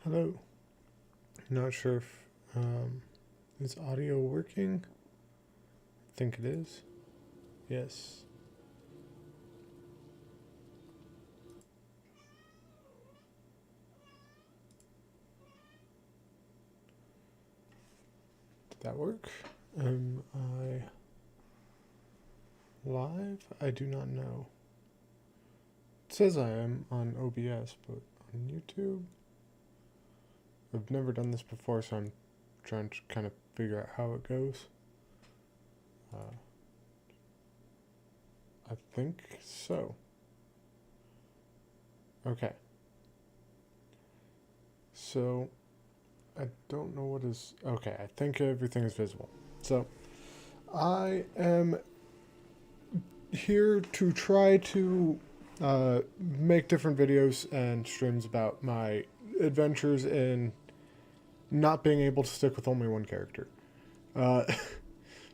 Hello. Not sure if is audio working. I think it is. Yes. Did that work? Am I live? I do not know. It says I am on OBS, but on YouTube, I've never done this before, so I'm trying to kind of figure out how it goes. I think so. Okay. So, I don't know what is... Okay, I think everything is visible. So, I am here to try to make different videos and streams about my adventures in not being able to stick with only one character. Uh,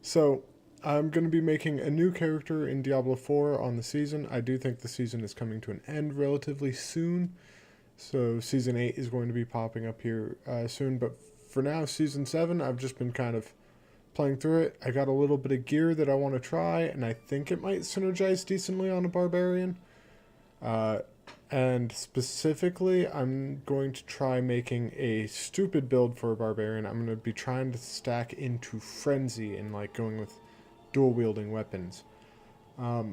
so, I'm going to be making a new character in Diablo 4 on the season. I do think the season is coming to an end relatively soon. So Season 8 is going to be popping up here soon. But for now, Season 7, I've just been kind of playing through it. I got a little bit of gear that I want to try, and I think it might synergize decently on a barbarian. And specifically, I'm going to try making a stupid build for a barbarian. I'm going to be trying to stack into frenzy and like going with dual wielding weapons. I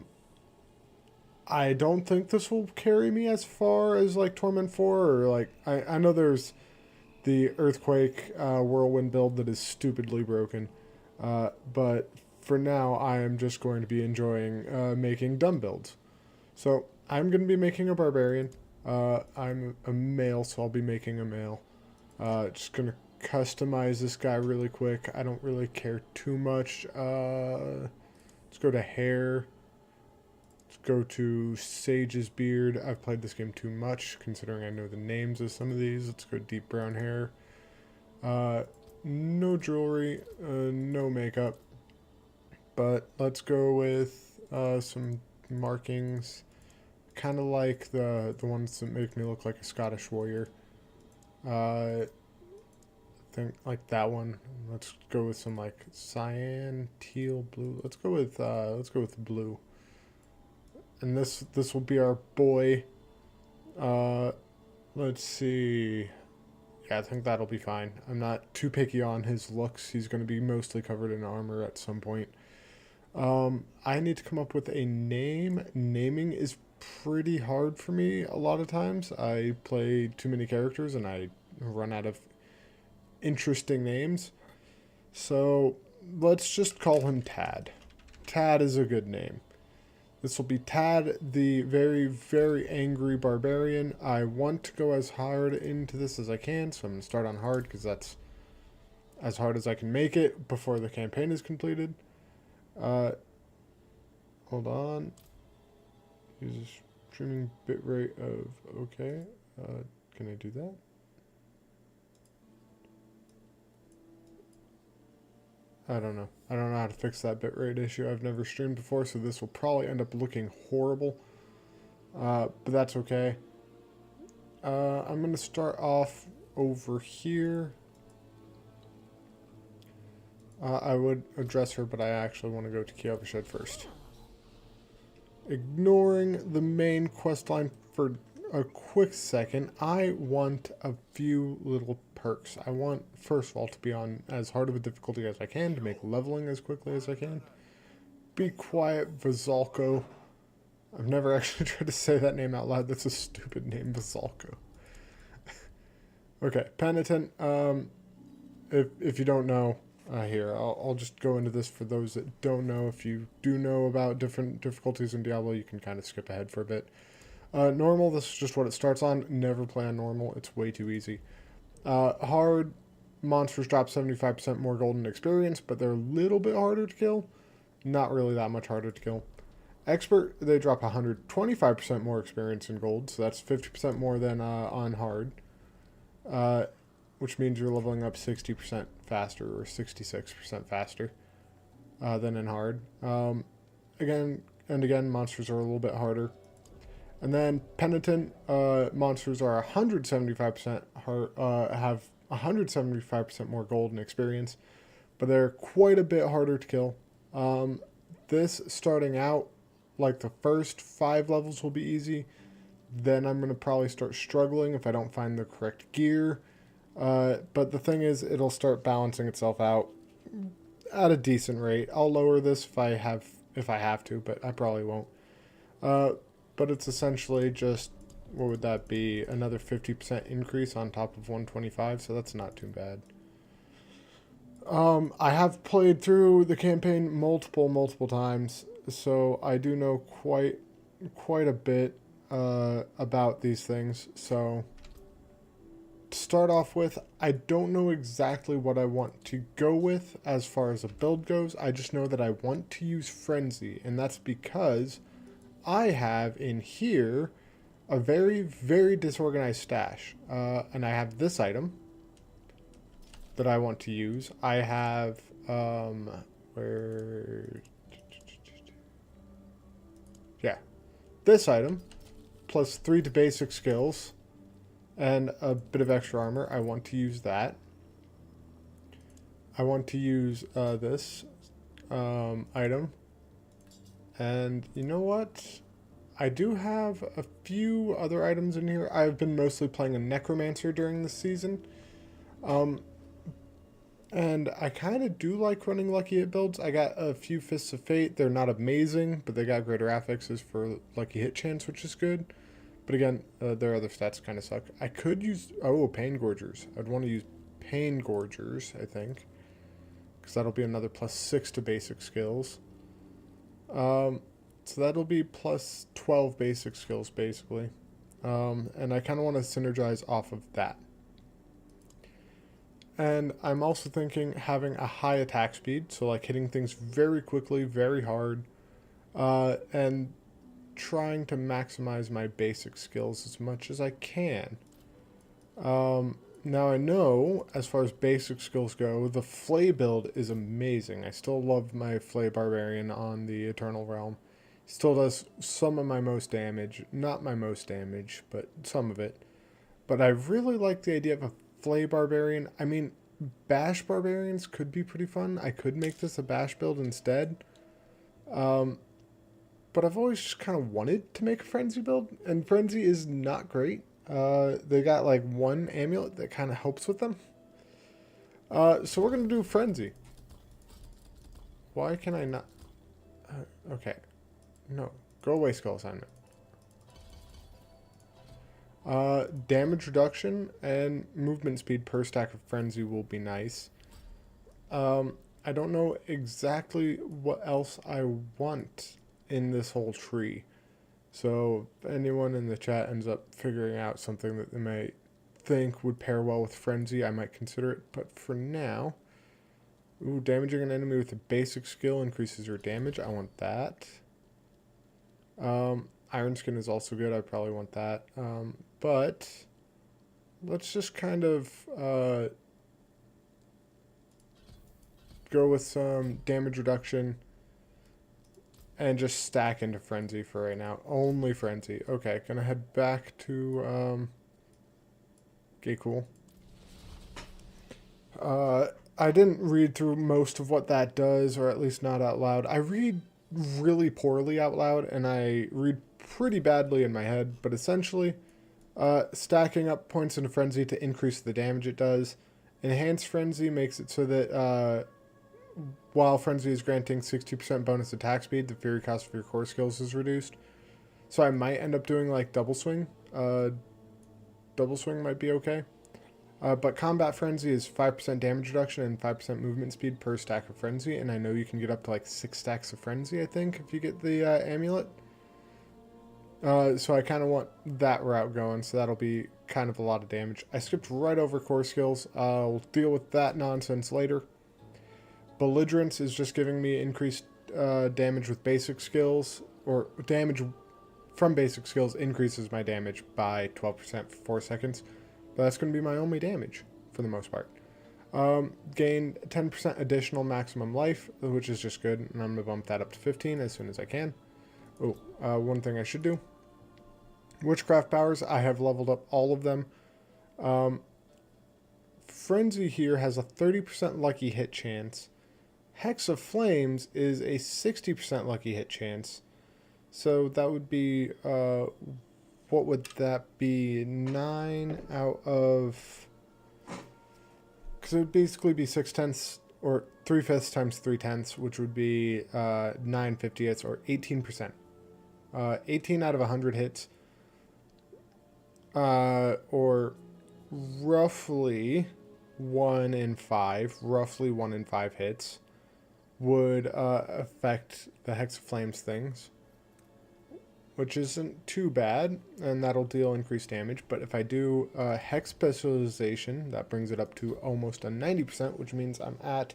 don't think this will carry me as far as like Torment 4 or like I know there's the Earthquake Whirlwind build that is stupidly broken. But for now, I am just going to be enjoying making dumb builds. So I'm going to be making a barbarian. I'm a male, so I'll be making a male. Just going to customize this guy really quick. I don't really care too much. Let's go to hair. Let's go to Sage's beard. I've played this game too much, considering I know the names of some of these. Let's go deep brown hair. No jewelry, no makeup. But let's go with some markings. Kind of like the ones that make me look like a Scottish warrior. I think like that one. Let's go with some like cyan, teal, blue. Let's go with blue. And this will be our boy. Let's see. Yeah, I think that'll be fine. I'm not too picky on his looks. He's going to be mostly covered in armor at some point. I need to come up with a name. Naming is pretty hard for me a lot of times. I play too many characters and I run out of interesting names. So let's just call him Tad. Tad is a good name. This will be Tad, the very, very angry barbarian. I want to go as hard into this as I can, so I'm going to start on hard because that's as hard as I can make it before the campaign is completed. Hold on. Use a streaming bitrate of okay. Can I do that? I don't know. I don't know how to fix that bitrate issue. I've never streamed before, so this will probably end up looking horrible. But that's okay. I'm going to start off over here. I would address her, but I actually want to go to Kiavashed first. Ignoring the main quest line for a quick second, I want a few little perks. I want, first of all, to be on as hard of a difficulty as I can to make leveling as quickly as I can. Be quiet, Vazalko. I've never actually tried to say that name out loud. That's a stupid name, Vazalko. Okay, Penitent. If you don't know, here, I'll just go into this for those that don't know. If you do know about different difficulties in Diablo, you can kind of skip ahead for a bit. Normal, this is just what it starts on. Never play on normal. It's way too easy. Hard, monsters drop 75% more golden experience, but they're a little bit harder to kill. Not really that much harder to kill. Expert, they drop 125% more experience in gold, so that's 50% more than on hard. Which means you're leveling up 60% faster or 66% faster than in hard. Again, monsters are a little bit harder. And then penitent monsters are 175% have 175% more gold and experience, but they're quite a bit harder to kill. This starting out, like the first 5 levels will be easy. Then I'm going to probably start struggling if I don't find the correct gear. But the thing is, it'll start balancing itself out at a decent rate. I'll lower this if I have to, but I probably won't. But it's essentially just, what would that be? Another 50% increase on top of 125, so that's not too bad. I have played through the campaign multiple times, so I do know quite a bit about these things. So to start off with, I don't know exactly what I want to go with as far as a build goes. I just know that I want to use Frenzy, and that's because I have in here a very disorganized stash. And I have this item that I want to use. I have, this item, plus 3 to basic skills, and a bit of extra armor. I want to use that. I want to use this item. And you know what? I do have a few other items in here. I've been mostly playing a necromancer during this season. And I kind of do like running Lucky Hit builds. I got a few Fists of Fate. They're not amazing, but they got greater affixes for Lucky Hit chance, which is good. But again, their other stats kind of suck. I could use... Oh, Pain Gorgers. I'd want to use Pain Gorgers, I think. Because that'll be another plus 6 to basic skills. So that'll be plus 12 basic skills, basically. And I kind of want to synergize off of that. And I'm also thinking having a high attack speed, so like hitting things very quickly, very hard, and trying to maximize my basic skills as much as I can. Now I know, as far as basic skills go, the Flay build is amazing. I still love my Flay Barbarian on the Eternal Realm. He still does some of my most damage. Not my most damage, but some of it. But I really like the idea of a Flay Barbarian. I mean, Bash Barbarians could be pretty fun. I could make this a Bash build instead. But I've always just kind of wanted to make a Frenzy build. And Frenzy is not great. They got like one amulet that kind of helps with them. So we're going to do Frenzy. Why can I not... okay. No. Go away, Skull Assignment. Damage reduction and movement speed per stack of Frenzy will be nice. I don't know exactly what else I want in this whole tree. So if anyone in the chat ends up figuring out something that they may think would pair well with Frenzy, I might consider it. But for now... Ooh, damaging an enemy with a basic skill increases your damage. I want that. Iron Skin is also good. I probably want that. But let's just kind of go with some damage reduction and just stack into Frenzy for right now. Only Frenzy. Okay, gonna head back to okay, cool. I didn't read through most of what that does, or at least not out loud. I read really poorly out loud, and I read pretty badly in my head, but essentially, stacking up points into Frenzy to increase the damage it does. Enhanced Frenzy makes it so that while Frenzy is granting 60% bonus attack speed, the Fury cost of your core skills is reduced. So I might end up doing like Double Swing. Double Swing might be okay. But Combat Frenzy is 5% damage reduction and 5% movement speed per stack of Frenzy, and I know you can get up to like 6 stacks of Frenzy, I think, if you get the amulet. So I kind of want that route going, so that'll be kind of a lot of damage. I skipped right over core skills. I'll deal with that nonsense later. Belligerence is just giving me increased damage with basic skills, or damage from basic skills increases my damage by 12% for 4 seconds. But that's going to be my only damage, for the most part. Gain 10% additional maximum life, which is just good, and I'm going to bump that up to 15 as soon as I can. Oh, one thing I should do. Witchcraft powers, I have leveled up all of them. Frenzy here has a 30% lucky hit chance. Hex of Flames is a 60% lucky hit chance. So that would be, what would that be? 9 out of... Because it would basically be 6/10 or 3/5 times 3/10, which would be 9/50ths or 18%. 18 out of 100 hits. Or roughly 1 in 5 hits would affect the Hex of Flames things, which isn't too bad, and that'll deal increased damage. But if I do Hex Specialization, that brings it up to almost a 90%, which means I'm at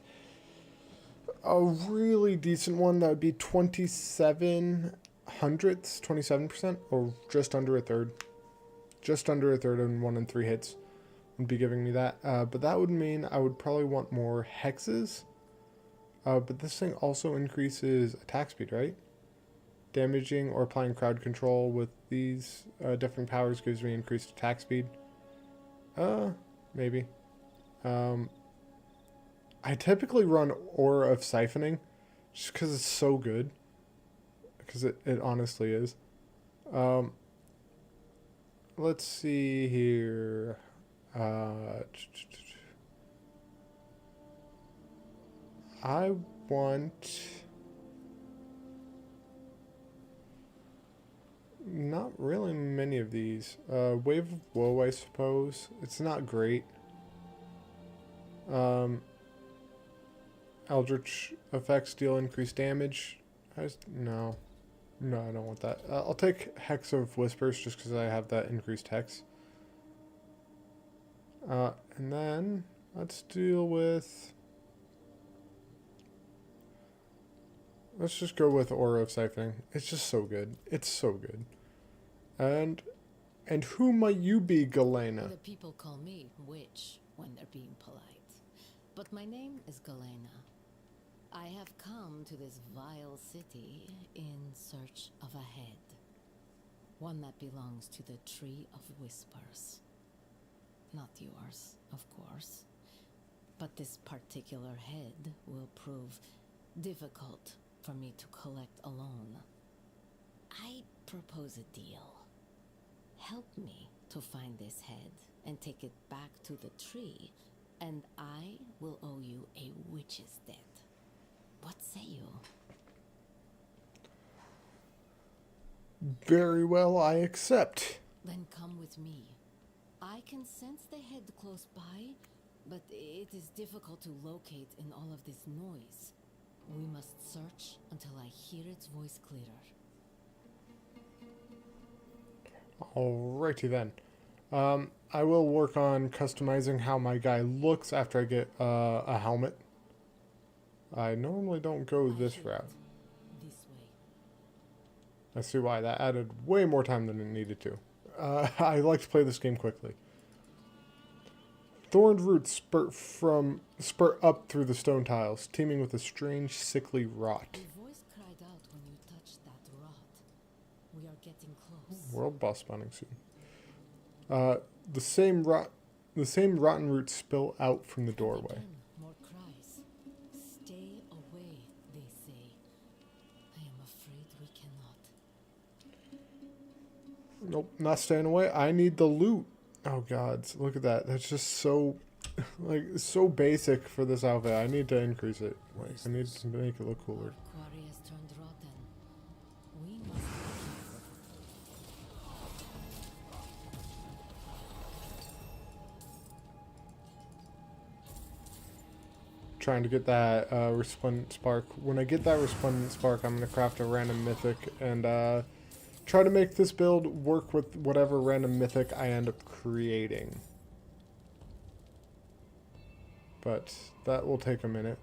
a really decent one. That would be 27 hundredths, 27%, or just under a third. Just under a third and 1 in 3 hits would be giving me that. But that would mean I would probably want more hexes. But this thing also increases attack speed, right? Damaging or applying crowd control with these different powers gives me increased attack speed. Maybe. I typically run Aura of Siphoning just because it's so good. Because it honestly is. Let's see here. I want... Not really many of these. Wave of Woe, I suppose. It's not great. Eldritch effects deal increased damage. No. No, I don't want that. I'll take Hex of Whispers just because I have that increased hex. And then let's deal with... Let's just go with Aura of Siphoning. It's just so good. It's so good. And who might you be, Galena? The people call me witch when they're being polite. But my name is Galena. I have come to this vile city in search of a head. One that belongs to the Tree of Whispers. Not yours, of course. But this particular head will prove difficult for me to collect alone. I propose a deal. Help me to find this head and take it back to the tree, and I will owe you a witch's debt. What say you? Very well, I accept. Then come with me. I can sense the head close by, but it is difficult to locate in all of this noise. We must search until I hear its voice clearer. Alrighty then. I will work on customizing how my guy looks after I get a helmet. I normally don't go this route. This way. I see why. That added way more time than it needed to. I like to play this game quickly. Thorned roots spurt up through the stone tiles, teeming with a strange, sickly rot. A voice cried out when you touched that rot. We are getting close. World boss spawning soon. The same rotten roots spill out from the doorway. Again, more cries. Stay away, they say. I am afraid we cannot. Nope, not staying away. I need the loot. Oh god, look at that. That's just so, like, so basic for this outfit. I need to increase it. Like, I need to make it look cooler. Quarry has turned rotten. We must be careful. Trying to get that resplendent spark. When I get that resplendent spark, I'm going to craft a random mythic and try to make this build work with whatever random mythic I end up creating. But that will take a minute.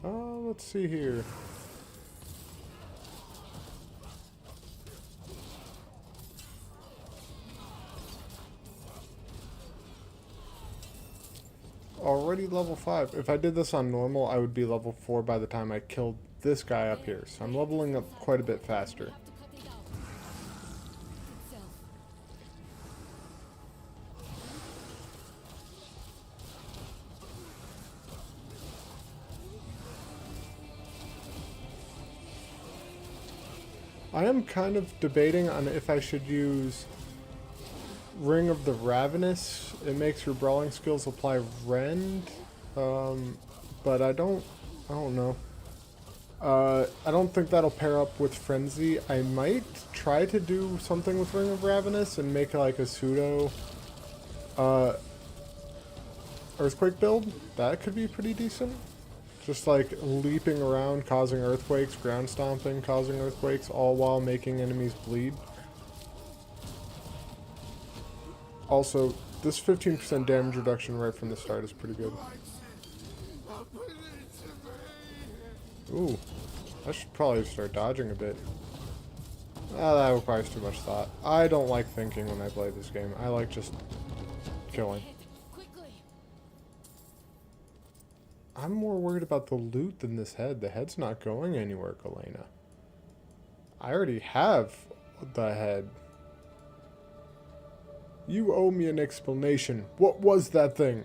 Let's see here. Already level 5. If I did this on normal, I would be level 4 by the time I killed this guy up here. So I'm leveling up quite a bit faster. I am kind of debating on if I should use Ring of the Ravenous. It makes your brawling skills apply rend, but I don't know. I don't think that'll pair up with Frenzy. I might try to do something with Ring of Ravenous and make like a pseudo Earthquake build. That could be pretty decent. Just like leaping around, causing earthquakes, ground stomping, causing earthquakes, all while making enemies bleed. Also, this 15% damage reduction right from the start is pretty good. Ooh, I should probably start dodging a bit. That requires too much thought. I don't like thinking when I play this game. I like just killing. I'm more worried about the loot than this head. The head's not going anywhere, Galena. I already have the head. You owe me an explanation. What was that thing?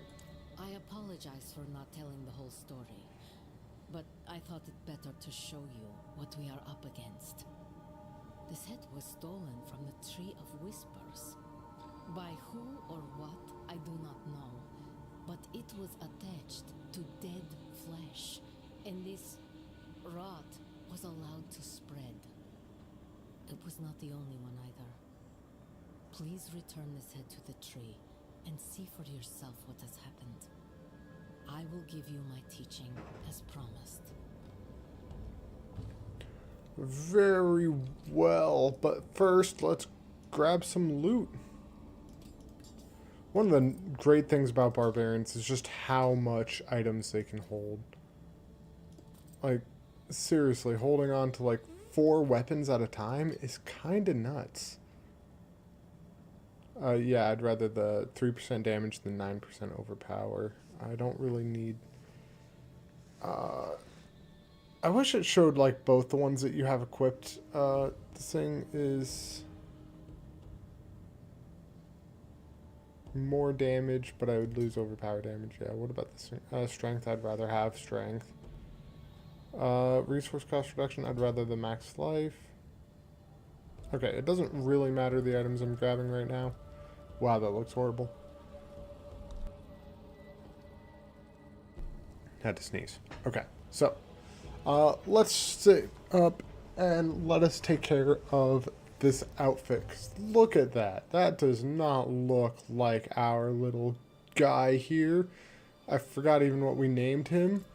I apologize for not telling the whole story, but I thought it better to show you what we are up against. This head was stolen from the Tree of Whispers. By who or what, I do not know, but it was attached to dead flesh, and this rot was allowed to spread. It was not the only one either. Please return this head to the tree and see for yourself what has happened. I will give you my teaching as promised. Very well, but first let's grab some loot. One of the great things about barbarians is just how much items they can hold. Like, seriously, holding on to like 4 weapons at a time is kinda nuts. Yeah, I'd rather the 3% damage than 9% overpower. I don't really need... I wish it showed like both the ones that you have equipped. This thing is... more damage, but I would lose overpower damage. Yeah, what about this thing? Strength, I'd rather have strength. Resource cost reduction, I'd rather the max life. Okay, it doesn't really matter the items I'm grabbing right now. Wow, that looks horrible. Had to sneeze. Okay, so let's sit up and let us take care of this outfit. 'Cause look at that. That does not look like our little guy here. I forgot even what we named him.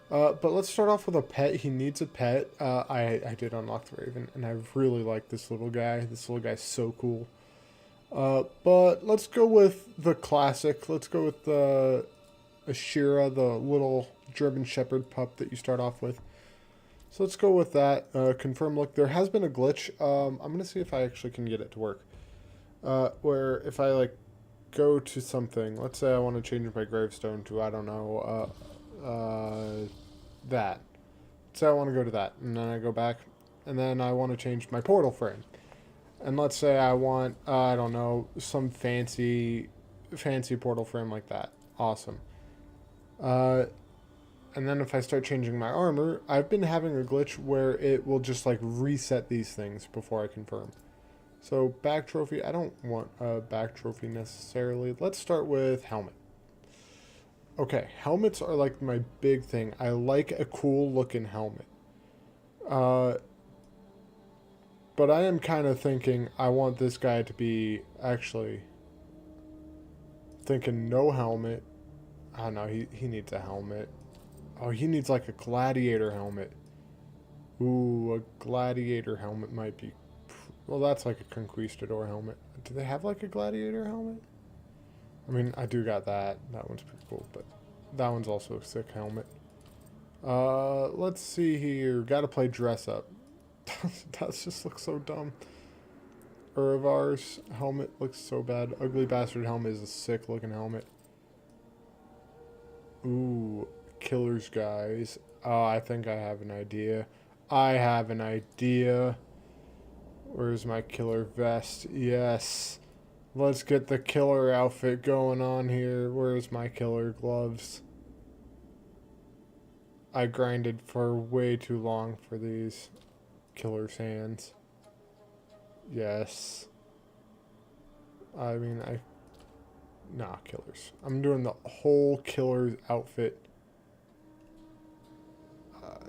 But let's start off with a pet. He needs a pet. I did unlock the Raven, and I really like this little guy. This little guy's so cool. But let's go with the classic. Let's go with the Ashira, the little German Shepherd pup that you start off with. So let's go with that. Confirm look. There has been a glitch. I'm going to see if I actually can get it to work. Where if I like go to something, let's say I want to change my gravestone to, I don't know, that. So I want to go to that, and then I go back, and then I want to change my portal frame. And let's say I want, I don't know, some fancy portal frame like that. Awesome. And then if I start changing my armor, I've been having a glitch where it will just like reset these things before I confirm. So back trophy, I don't want a back trophy necessarily. Let's start with helmet. Okay, helmets are like my big thing. I like a cool looking helmet. But I am kind of thinking I want this guy to be actually thinking no helmet. I don't know, he needs a helmet. Oh, he needs like a gladiator helmet. Ooh, a gladiator helmet might be... Well, that's like a conquistador helmet. Do they have like a gladiator helmet? I mean, I do got that. That one's pretty cool, but that one's also a sick helmet. Let's see here. Gotta play dress up. That just looks so dumb. Urivar's helmet looks so bad. Ugly Bastard helmet is a sick looking helmet. Ooh, killers, guys. Oh, I think I have an idea. I have an idea. Where's my killer vest? Yes. Let's get the killer outfit going on here. Where's my killer gloves? I grinded for way too long for these killer's hands. Yes. I mean, nah, killers. I'm doing the whole killer's outfit.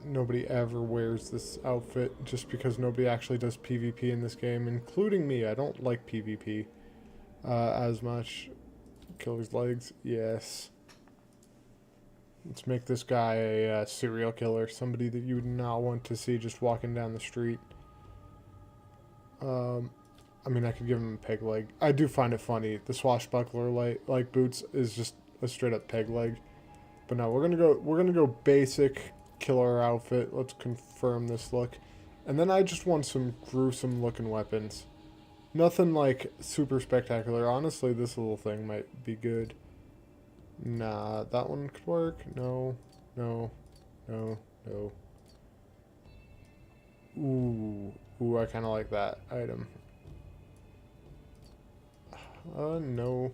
Nobody ever wears this outfit just because nobody actually does PvP in this game, including me. I don't like PvP as much. Killer's legs, yes. Let's make this guy a serial killer, somebody that you would not want to see just walking down the street. I mean, I could give him a peg leg. I do find it funny. The swashbuckler like boots is just a straight up peg leg. But no, we're gonna go basic killer outfit. Let's confirm this look. And then I just want some gruesome looking weapons. Nothing like super spectacular. Honestly, this little thing might be good. Nah, that one could work. No, no, no, no. Ooh, I kind of like that item. No.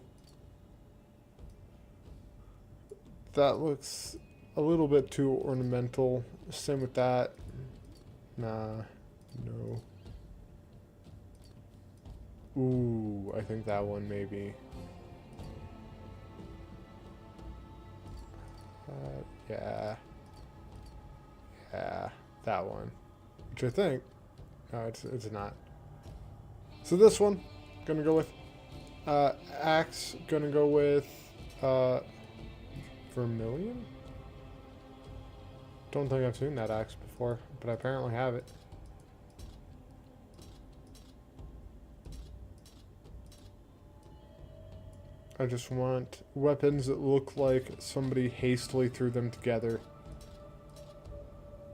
That looks a little bit too ornamental. Same with that. Nah, no. Ooh, I think that one maybe. Yeah. Yeah, that one. Which I think. No, it's not. So this one, gonna go with axe, gonna go with vermilion? Don't think I've seen that axe before, but I apparently have it. I just want weapons that look like somebody hastily threw them together.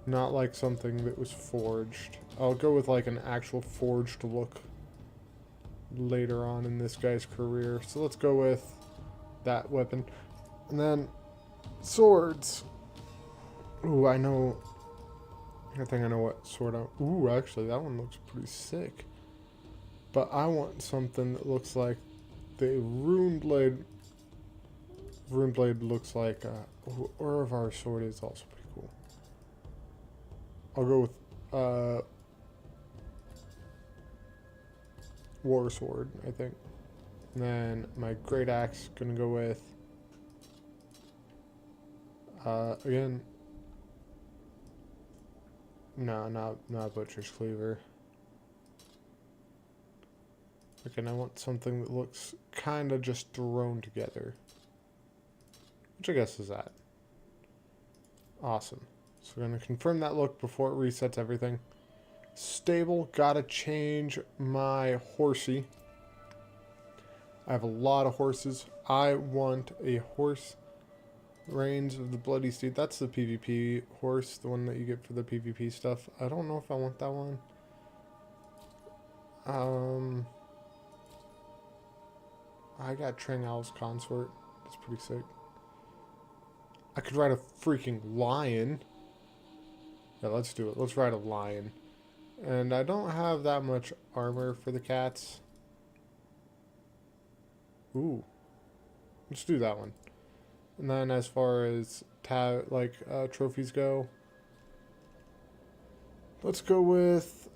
Not like something that was forged. I'll go with like an actual forged look later on in this guy's career. So let's go with that weapon. And then swords. Ooh, I know. I think I know what sword I... Ooh, actually, that one looks pretty sick. But I want something that looks like the rune blade. Rune blade looks like... Orovar sword is also pretty cool. I'll go with war sword, I think. And then my great axe, gonna go with again, no, not butcher's cleaver. Again, I want something that looks kind of just thrown together, which I guess is that. Awesome. So we're gonna confirm that look before it resets everything. Stable, gotta change my horsey. I have a lot of horses. I want a horse. Reigns of the Bloody Steed. That's the PvP horse, the one that you get for the PvP stuff. I don't know if I want that one. I got Trang Owl's Consort. That's pretty sick. I could ride a freaking lion. Yeah, let's do it. Let's ride a lion. And I don't have that much armor for the cats. Ooh. Let's do that one. And then as far as trophies go, let's go with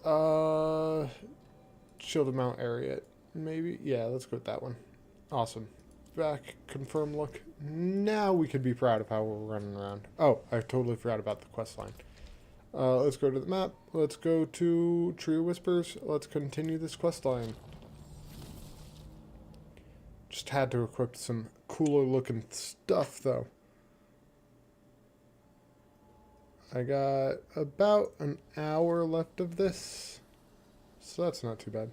Shielded Mount Ariat. Maybe? Yeah, let's go with that one. Awesome. Back, confirm look. Now we could be proud of how we're running around. Oh, I totally forgot about the quest line. Let's go to the map. Let's go to Tree of Whispers. Let's continue this quest line. Just had to equip some cooler looking stuff though. I got about an hour left of this, so that's not too bad.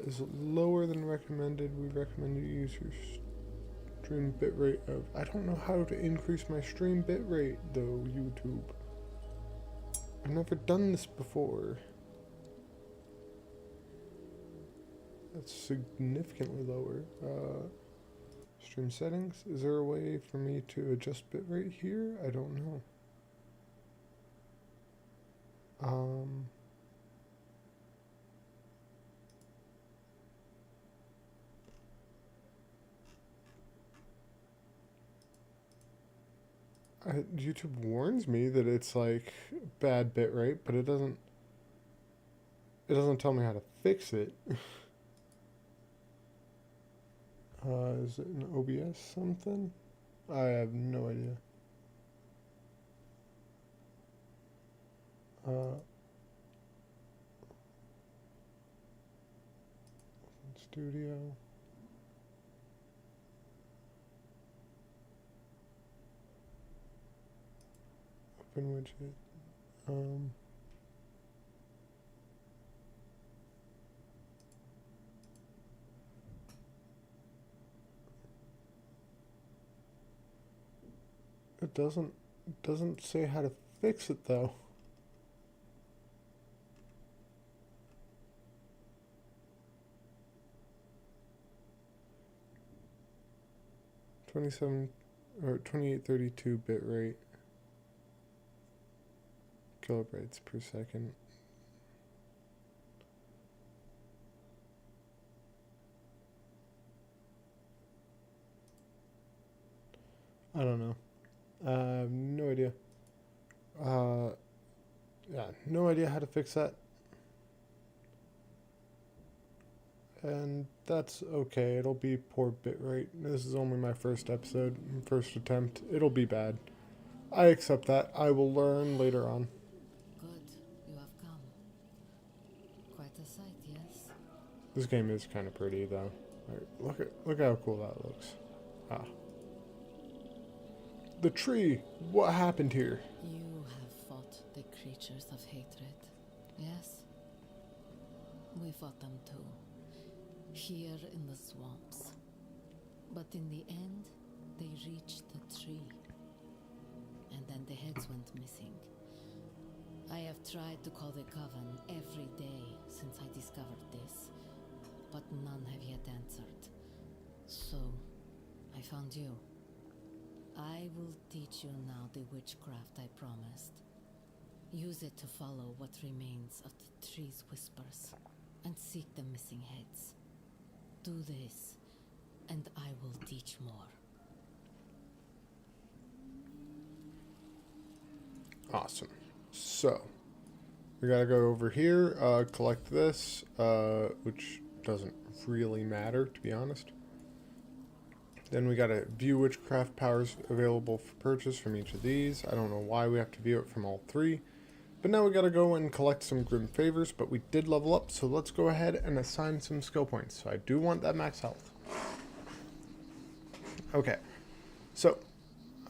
Is lower than recommended. We recommend you use your stream bitrate of... I don't know how to increase my stream bitrate though, YouTube. I've never done this before. That's significantly lower. Stream settings. Is there a way for me to adjust bitrate here? I don't know. YouTube warns me that it's like bad bitrate, but it doesn't it doesn't tell me how to fix it. Is it an OBS something? I have no idea. Studio. Open widget. It doesn't say how to fix it though. .27 or 2832 bit rate kilobytes per second. I don't know. I have no idea. Yeah, no idea how to fix that. And that's okay. It'll be poor bitrate. This is only my first episode, first attempt. It'll be bad. I accept that. I will learn later on. Good, you have come. Quite a sight, yes? This game is kind of pretty, though. Look how cool that looks. Ah. The tree! What happened here? You have fought the creatures of hatred, yes? We fought them too. Here in the swamps. But in the end, they reached the tree. And then the heads went missing. I have tried to call the coven every day since I discovered this, but none have yet answered. So, I found you. I will teach you now the witchcraft I promised. Use it to follow what remains of the tree's whispers, and seek the missing heads. Do this, and I will teach more. Awesome. So, we gotta go over here, collect this, which doesn't really matter, to be honest. Then we gotta view witchcraft powers available for purchase from each of these. I don't know why we have to view it from all three. But now we gotta go and collect some grim favors, but we did level up, so let's go ahead and assign some skill points. So I do want that max health. Okay, so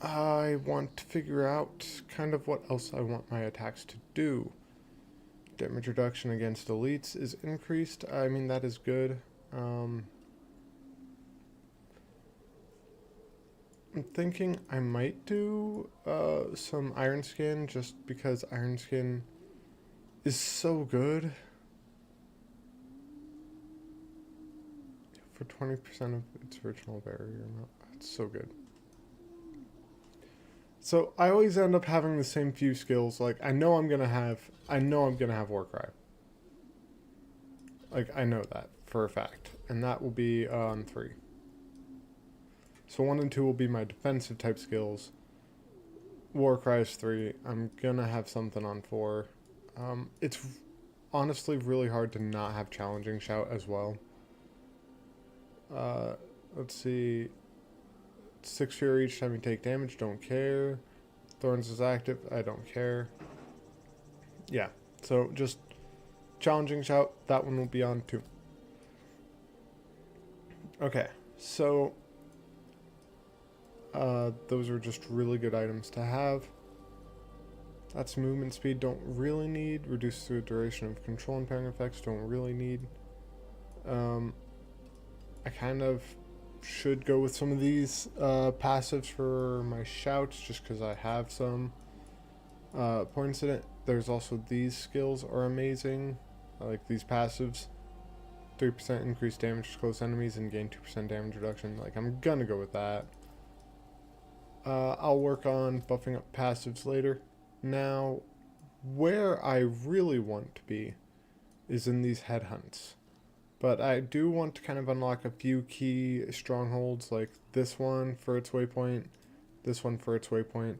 I want to figure out kind of what else I want my attacks to do. Damage reduction against elites is increased. I mean, that is good. I'm thinking I might do some Iron Skin just because Iron Skin is so good. For 20% of its original barrier amount. It's so good. So I always end up having the same few skills. Like I know I'm gonna have Warcry. Like I know that for a fact. And that will be on 3. So 1 and 2 will be my defensive type skills. Warcry is 3. I'm gonna have something on 4. It's honestly really hard to not have Challenging Shout as well. Let's see. 6 Fury each time you take damage, don't care. Thorns is active, I don't care. Yeah, so just Challenging Shout, that one will be on 2. Okay, so those are just really good items to have. That's movement speed, don't really need. Reduce the duration of control impairing effects, don't really need. I kind of should go with some of these passives for my shouts just because I have some. Points in it. There's also these skills are amazing. I like these passives. 3% increased damage to close enemies and gain 2% damage reduction. Like, I'm gonna go with that. I'll work on buffing up passives later. Now, where I really want to be is in these headhunts. But I do want to kind of unlock a few key strongholds, like this one for its waypoint, this one for its waypoint.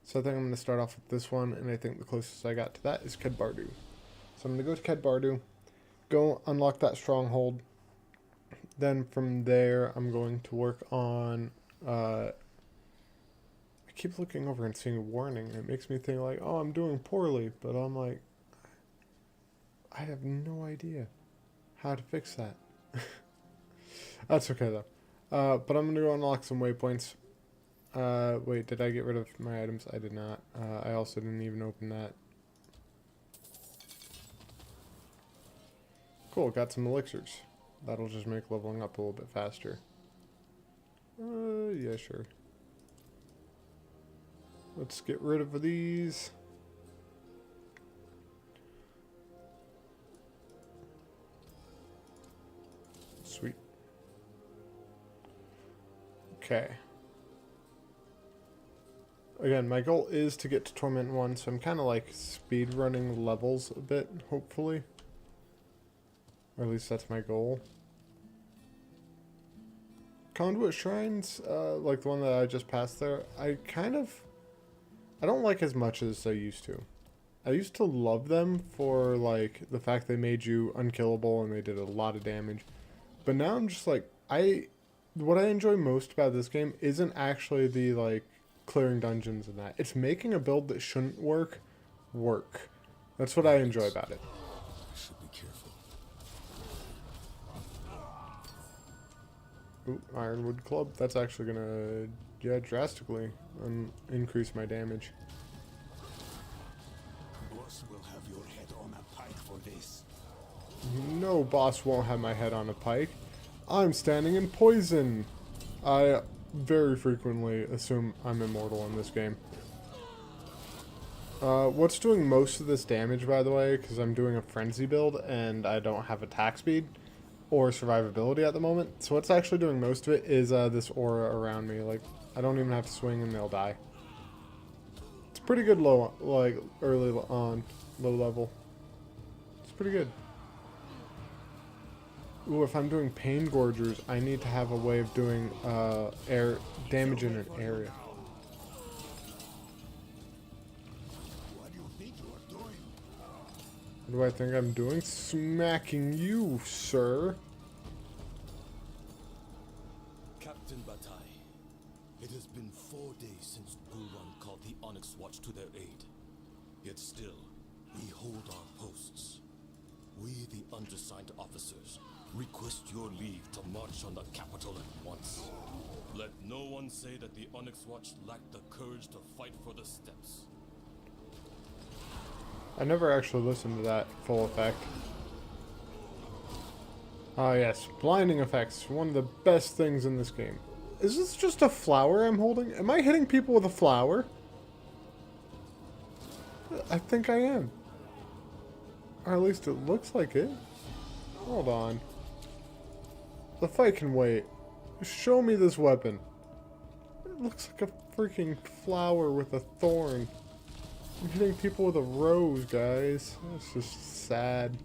So I think I'm going to start off with this one, and I think the closest I got to that is Kedbardu. So I'm going to go to Kedbardu, go unlock that stronghold. Then from there, I'm going to work on. I keep looking over and seeing a warning. It makes me think like, oh, I'm doing poorly, but I'm like, I have no idea how to fix that. That's okay though. But I'm gonna go unlock some waypoints. Wait, did I get rid of my items? I did not. I also didn't even open that. Cool, got some elixirs. That'll just make leveling up a little bit faster. Yeah, sure. Let's get rid of these. Sweet. Okay. Again, my goal is to get to Torment 1, so I'm kind of like speed running levels a bit, hopefully. Or at least that's my goal. Conduit Shrines, like the one that I just passed there, I don't like as much as I used to. I used to love them for, like, the fact they made you unkillable and they did a lot of damage. But now I'm just like, what I enjoy most about this game isn't actually the, like, clearing dungeons and that. It's making a build that shouldn't work. That's what I enjoy about it. I should be careful. Ooh, Ironwood Club. That's actually gonna, yeah, drastically increase my damage. Boss will have your head on a pike for this. No boss won't have my head on a pike. I'm standing in poison. I very frequently assume I'm immortal in this game. What's doing most of this damage, by the way, because I'm doing a frenzy build and I don't have attack speed or survivability at the moment. So what's actually doing most of it is this aura around me. Like, I don't even have to swing and they'll die. It's pretty good low, like, early on, low level. It's pretty good. Ooh, if I'm doing pain gorgers, I need to have a way of doing air damage in an area. What do you think you are doing? What do I think I'm doing? Smacking you, sir. Captain Bataille, it has been 4 days since Gul'dan called the Onyx Watch to their aid. Yet still, we hold our posts. We, the undersigned officers, request your leave to march on the capital at once. Let no one say that the Onyx Watch lacked the courage to fight for the steppes. I never actually listened to that full effect. Ah, yes. Blinding effects. One of the best things in this game. Is this just a flower I'm holding? Am I hitting people with a flower? I think I am. Or at least it looks like it. Hold on. The fight can wait. Show me this weapon. It looks like a freaking flower with a thorn. I'm hitting people with a rose, guys. That's just sad.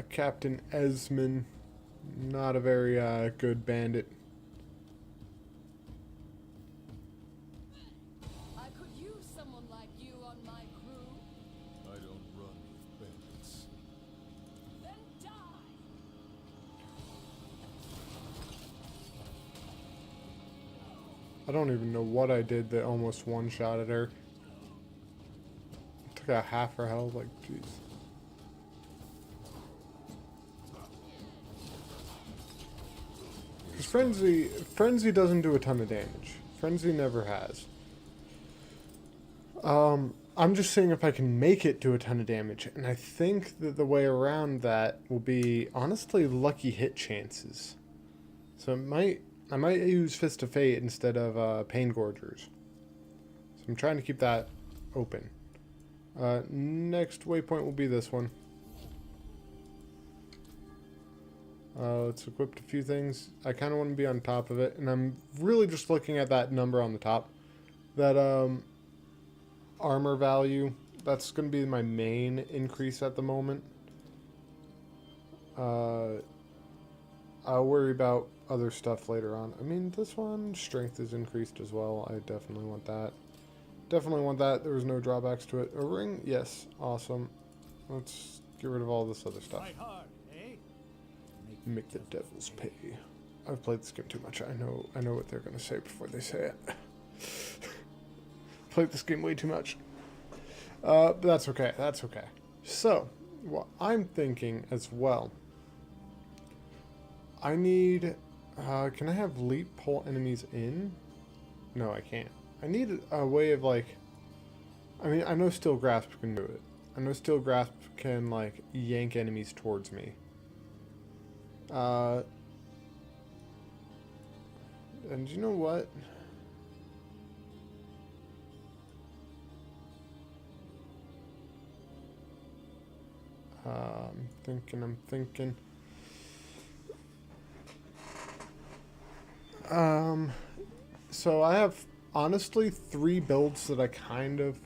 Captain Esmond. Not a very good bandit. I could use someone like you on my crew. I don't run with bandits. Then die! I don't even know what I did that almost one-shotted her. Took out half her health, like, jeez. Because Frenzy doesn't do a ton of damage. Frenzy never has. I'm just seeing if I can make it do a ton of damage, and I think that the way around that will be, honestly, lucky hit chances. So I might use Fist of Fate instead of Pain Gorgers. So I'm trying to keep that open. Next waypoint will be this one. Let's equip a few things. I kind of want to be on top of it, and I'm really just looking at that number on the top. That armor value, that's going to be my main increase at the moment. I'll worry about other stuff later on. I mean, this one, strength is increased as well. I definitely want that. Definitely want that. There was no drawbacks to it. A ring? Yes. Awesome. Let's get rid of all this other stuff. Try hard, eh? Make the devils pay. I've played this game too much. I know what they're gonna say before they say it. Played this game way too much. But that's okay. That's okay. So, what I'm thinking as well. I need. Can I have leap pull enemies in? No, I can't. I need a way of like. I mean, I know Steel Grasp can do it. I know Steel Grasp can like yank enemies towards me. And you know what? I'm thinking. So I have honestly 3 builds that I kind of.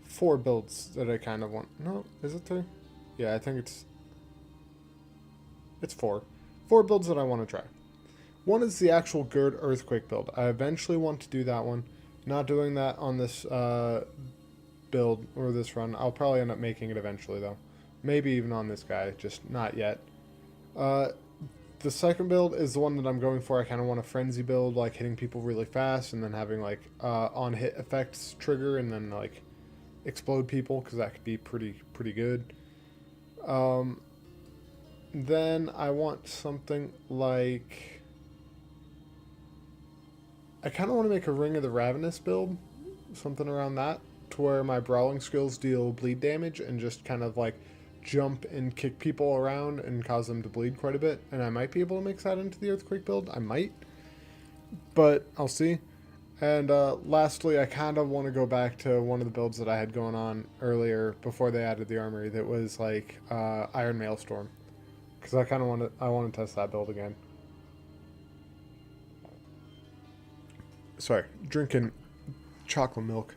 4 builds that I kind of want. No, is it 3? Yeah, I think it's 4. 4 builds that I want to try. One is the actual Gird Earthquake build. I eventually want to do that one. Not doing that on this build or this run. I'll probably end up making it eventually though. Maybe even on this guy, just not yet. The second build is the one that I'm going for. I kind of want a frenzy build, like hitting people really fast and then having like on hit effects trigger and then like explode people, because that could be pretty good. Then I want something like, I kind of want to make a Ring of the Ravenous build, something around that, to where my brawling skills deal bleed damage and just kind of like jump and kick people around and cause them to bleed quite a bit. And I might be able to mix that into the Earthquake build. I might, but I'll see. And lastly, I kind of want to go back to one of the builds that I had going on earlier before they added the armory. That was like Iron Maelstrom, because I kind of want to test that build again. Sorry, drinking chocolate milk.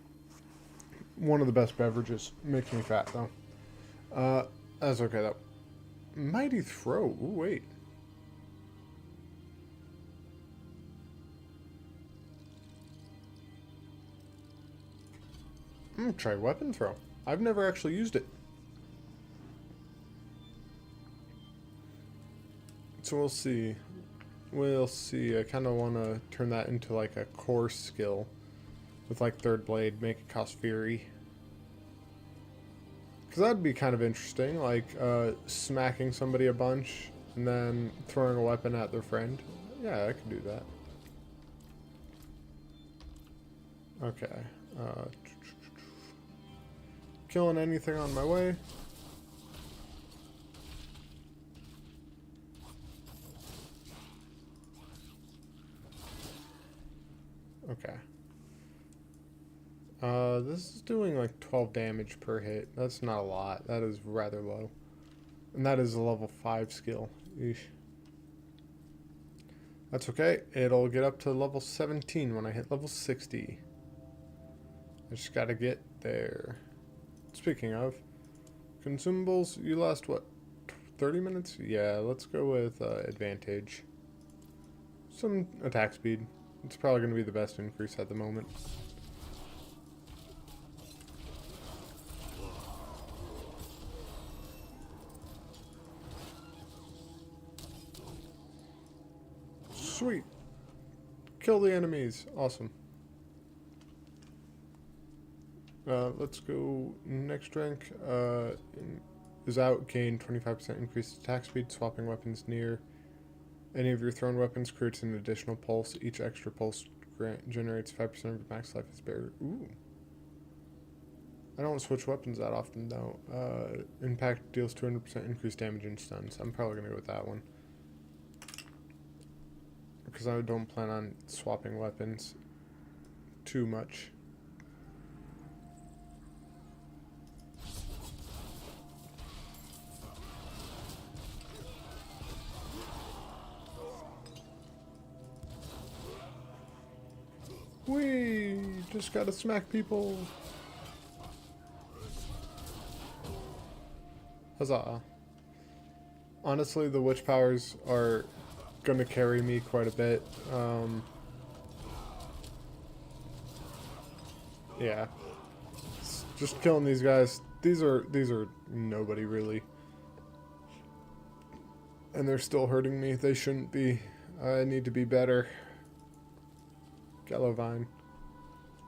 One of the best beverages. Makes me fat though. That's okay though. Mighty Throw. Ooh, wait. I'm gonna try Weapon Throw. I've never actually used it. So we'll see. We'll see. I kind of want to turn that into like a core skill with like Third Blade, make it cost Fury. Because that'd be kind of interesting, like smacking somebody a bunch and then throwing a weapon at their friend. Yeah, I could do that. Okay. Killing anything on my way. Okay. This is doing like 12 damage per hit. That's not a lot. That is rather low. And that is a level 5 skill. Eesh. That's okay. It'll get up to level 17 when I hit level 60. I just gotta get there. Speaking of consumables, you last what, 30 minutes? Yeah, let's go with advantage. Some attack speed. It's probably going to be the best increase at the moment. Sweet. Kill the enemies. Awesome. Let's go next rank. Is out, gain 25% increased attack speed, swapping weapons near any of your thrown weapons creates an additional pulse. Each extra pulse generates 5% of your max life as barrier. Ooh. I don't switch weapons that often though. Impact deals 200% increased damage and stuns. I'm probably going to go with that one. Because I don't plan on swapping weapons too much. Whee! Just gotta smack people. Huzzah. Honestly, the witch powers are gonna carry me quite a bit. Yeah. Just killing these guys. These are nobody really. And they're still hurting me. They shouldn't be. I need to be better. Gallovine.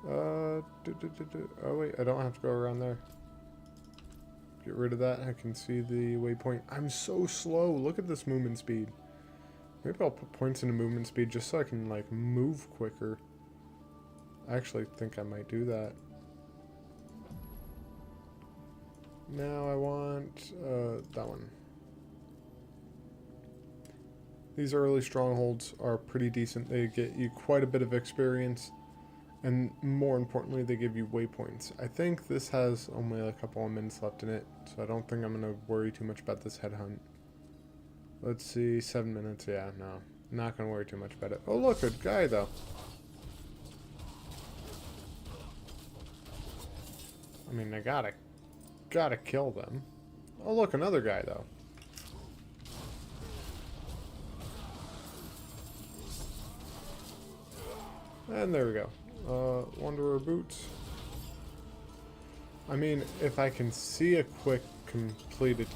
Oh wait, I don't have to go around there. Get rid of that. I can see the waypoint. I'm so slow. Look at this movement speed. Maybe I'll put points into movement speed just so I can like move quicker. I actually think I might do that. Now I want that one. These early strongholds are pretty decent. They get you quite a bit of experience, and more importantly, they give you waypoints. I think this has only a couple of minutes left in it, so I don't think I'm going to worry too much about this headhunt. Let's see, 7 minutes. Yeah, no. Not going to worry too much about it. Oh, look, a guy, though. I mean, I gotta kill them. Oh, look, another guy, though. And there we go. Wanderer boots. I mean, if I can see a quick completed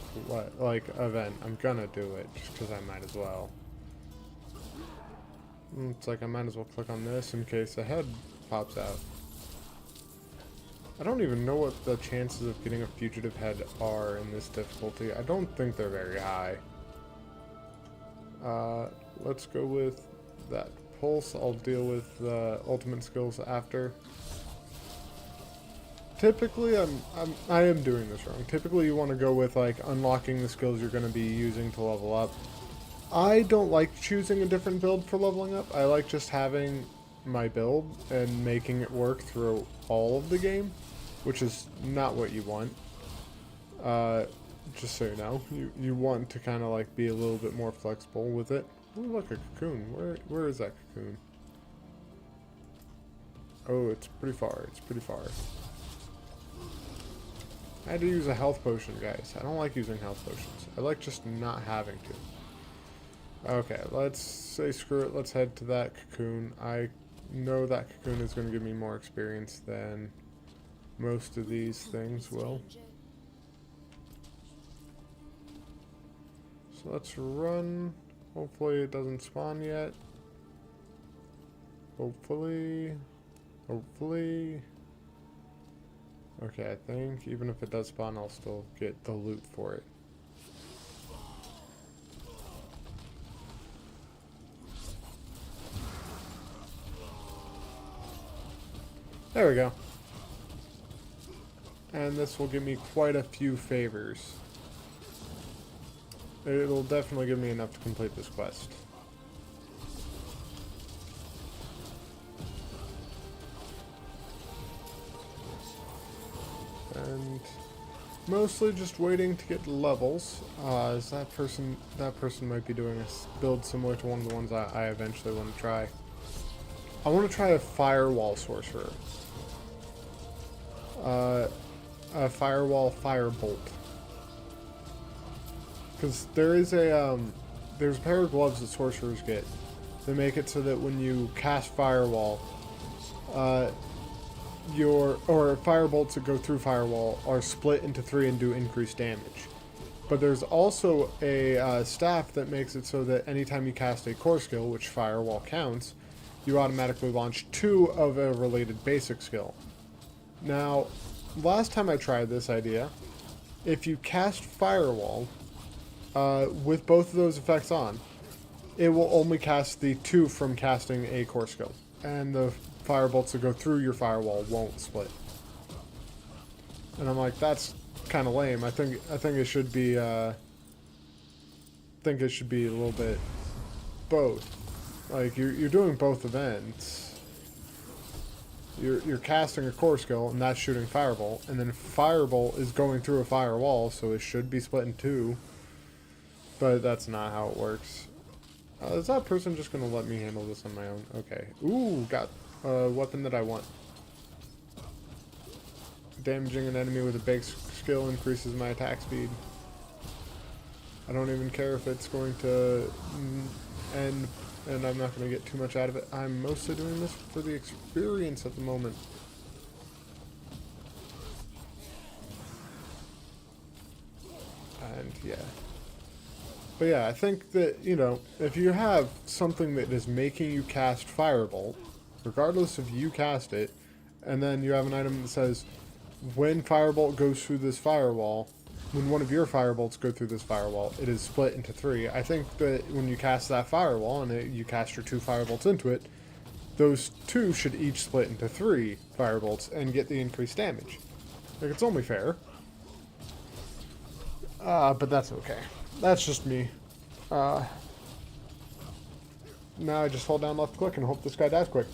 like event, I'm gonna do it just because I might as well. It's like I might as well click on this in case a head pops out. I don't even know what the chances of getting a fugitive head are in this difficulty. I don't think they're very high. Let's go with that pulse. I'll deal with the ultimate skills after. Typically, I am doing this wrong. Typically, you want to go with like unlocking the skills you're going to be using to level up. I don't like choosing a different build for leveling up. I like just having my build and making it work through all of the game, which is not what you want. Just so you know, you want to kind of like be a little bit more flexible with it. Ooh, look, a cocoon. Where is that cocoon? Oh, it's pretty far. It's pretty far. I had to use a health potion, guys. I don't like using health potions. I like just not having to. Okay, let's say screw it. Let's head to that cocoon. I know that cocoon is going to give me more experience than most of these things will. So let's run. Hopefully it doesn't spawn yet. Hopefully. Okay, I think even if it does spawn, I'll still get the loot for it. There we go. And this will give me quite a few favors. It'll definitely give me enough to complete this quest. And mostly just waiting to get levels. As that person might be doing a build similar to one of the ones I eventually want to try. I want to try a firewall sorcerer. A firewall firebolt. Because there is there's a pair of gloves that sorcerers get. They make it so that when you cast firewall, or firebolts that go through firewall are split into 3 and do increased damage. But there's also a staff that makes it so that anytime you cast a core skill, which firewall counts, you automatically launch 2 of a related basic skill. Now, last time I tried this idea, if you cast firewall with both of those effects on, it will only cast the 2 from casting a core skill, and the firebolts that go through your firewall won't split. And I'm like, that's kind of lame. I think it should be a little bit both. Like you're doing both events. You're casting a core skill and that's shooting firebolt, and then firebolt is going through a firewall, so it should be split in 2. But that's not how it works. Is that person just gonna let me handle this on my own? Okay. Ooh, got a weapon that I want. Damaging an enemy with a big skill increases my attack speed. I don't even care if it's going to end and I'm not going to get too much out of it. I'm mostly doing this for the experience at the moment. mind, yeah. But yeah, I think that, you know, if you have something that is making you cast Firebolt, regardless if you cast it, and then you have an item that says, when Firebolt goes through this firewall, when one of your Firebolts go through this firewall, it is split into 3. I think that when you cast that firewall and you cast your 2 Firebolts into it, those 2 should each split into 3 Firebolts and get the increased damage. Like, it's only fair. But that's okay. That's just me. Now I just hold down left click and hope this guy dies quick.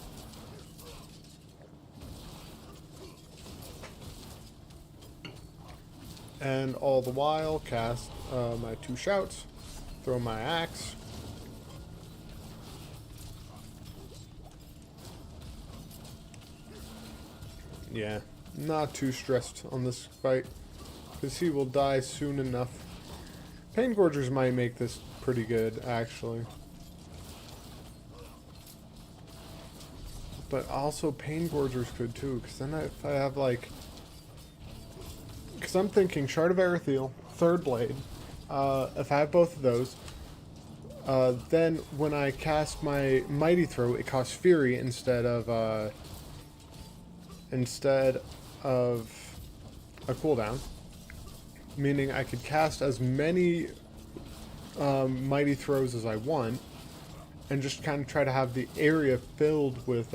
And all the while, cast my 2 shouts, throw my axe. Yeah, not too stressed on this fight, because he will die soon enough. Pain Gorgers might make this pretty good, actually. But also Pain Gorgers could too, because then if I have like... Because I'm thinking Shard of Erethiel, Third Blade, if I have both of those, then when I cast my Mighty Throw, it costs Fury instead of a cooldown. Meaning I could cast as many Mighty Throws as I want, and just kind of try to have the area filled with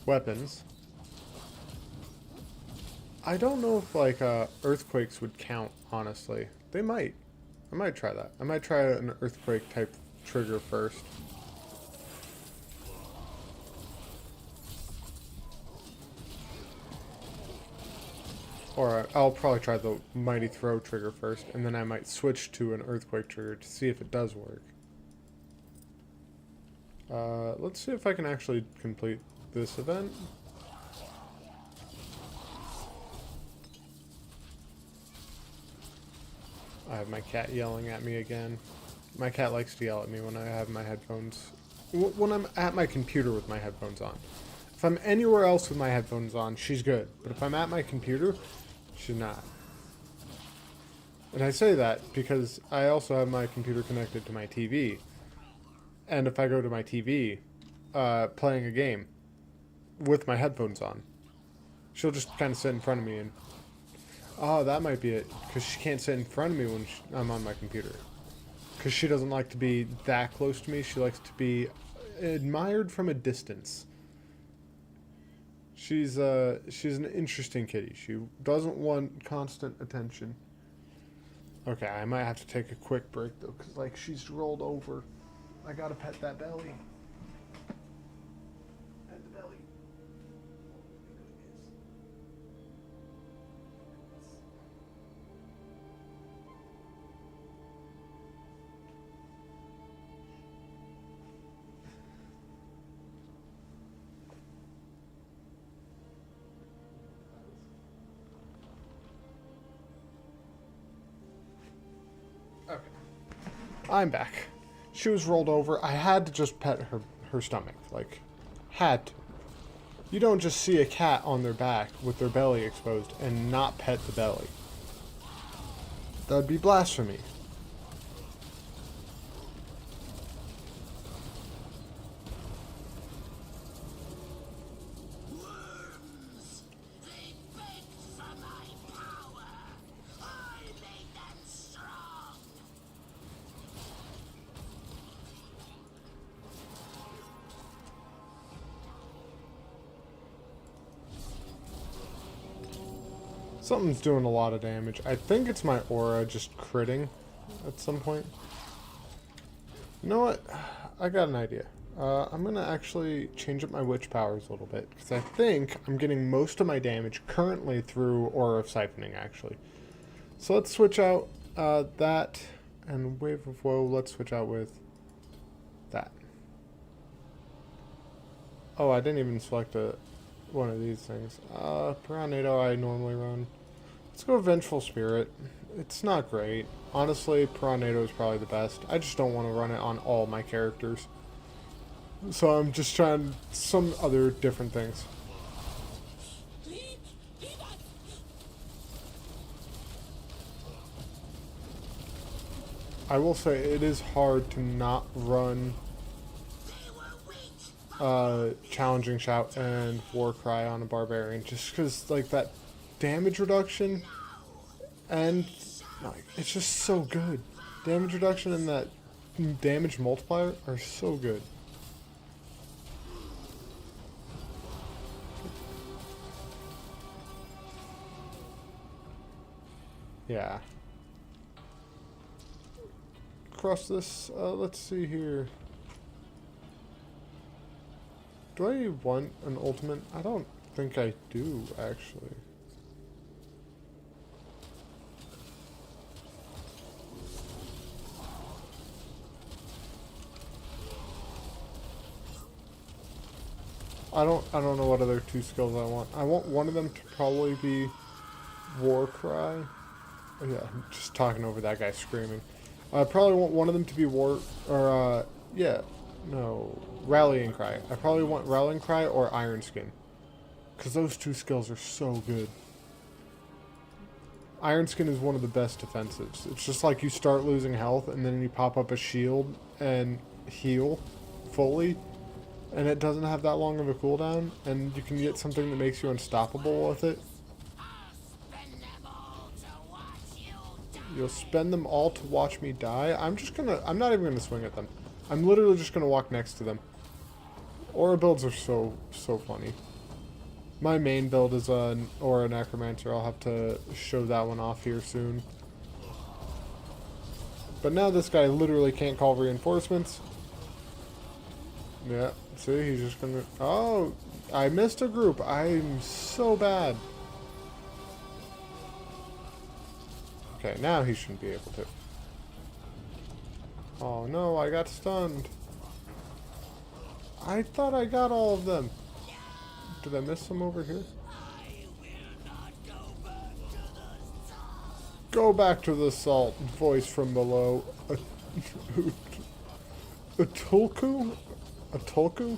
weapons. I don't know if like earthquakes would count, honestly. They might. I might try that. I might try an earthquake type trigger first. Or I'll probably try the Mighty Throw trigger first, and then I might switch to an earthquake trigger to see if it does work. Let's see if I can actually complete this event. I have my cat yelling at me again. My cat likes to yell at me when I have my headphones... When I'm at my computer with my headphones on. If I'm anywhere else with my headphones on, she's good. But if I'm at my computer, she's not. And I say that because I also have my computer connected to my TV. And if I go to my TV, playing a game with my headphones on, she'll just kind of sit in front of me and... Oh, that might be it. Because she can't sit in front of me when I'm on my computer. Because she doesn't like to be that close to me. She likes to be admired from a distance. She's an interesting kitty. She doesn't want constant attention. Okay, I might have to take a quick break, though. Because, like, she's rolled over. I gotta pet that belly. Pet the belly. Okay. I'm back. She was rolled over. I had to just pet her stomach. Like, had to. You don't just see a cat on their back with their belly exposed and not pet the belly. That would be blasphemy. Worms! They beg for my power! I made them strong! Something's doing a lot of damage. I think it's my aura just critting at some point. You know what? I got an idea. I'm going to actually change up my witch powers a little bit. Because I think I'm getting most of my damage currently through Aura of Siphoning, actually. So let's switch out that and Wave of Woe. Let's switch out with that. Oh, I didn't even select one of these things. Piranado I normally run. Let's go Vengeful Spirit. It's not great. Honestly, Piranado is probably the best. I just don't want to run it on all my characters. So I'm just trying some other different things. I will say it is hard to not run challenging shout and war cry on a barbarian, just because like that damage reduction and like it's just so good. Damage reduction and that damage multiplier are so good. Yeah. Across this, let's see here. Do I want an ultimate? I don't think I do, actually. I don't know what other 2 skills I want. I want one of them to probably be War Cry. Oh, yeah, I'm just talking over that guy screaming. I probably want one of them to be Rallying Cry. I probably want Rallying Cry or Iron Skin. Because those 2 skills are so good. Iron Skin is one of the best defensives. It's just like you start losing health and then you pop up a shield and heal fully. And it doesn't have that long of a cooldown. And you can get something that makes you unstoppable with it. You'll spend them all to watch me die. I'm not even gonna swing at them. I'm literally just gonna walk next to them. Aura builds are so funny. My main build is an Aura Necromancer. I'll have to show that one off here soon. But now this guy literally can't call reinforcements. Yeah, see, he's just gonna... Oh, I missed a group. I'm so bad. Okay, now he shouldn't be able to. Oh no, I got stunned. I thought I got all of them. Did I miss some over here? Go back to the salt. Voice from below. A Tulku? A Tulku?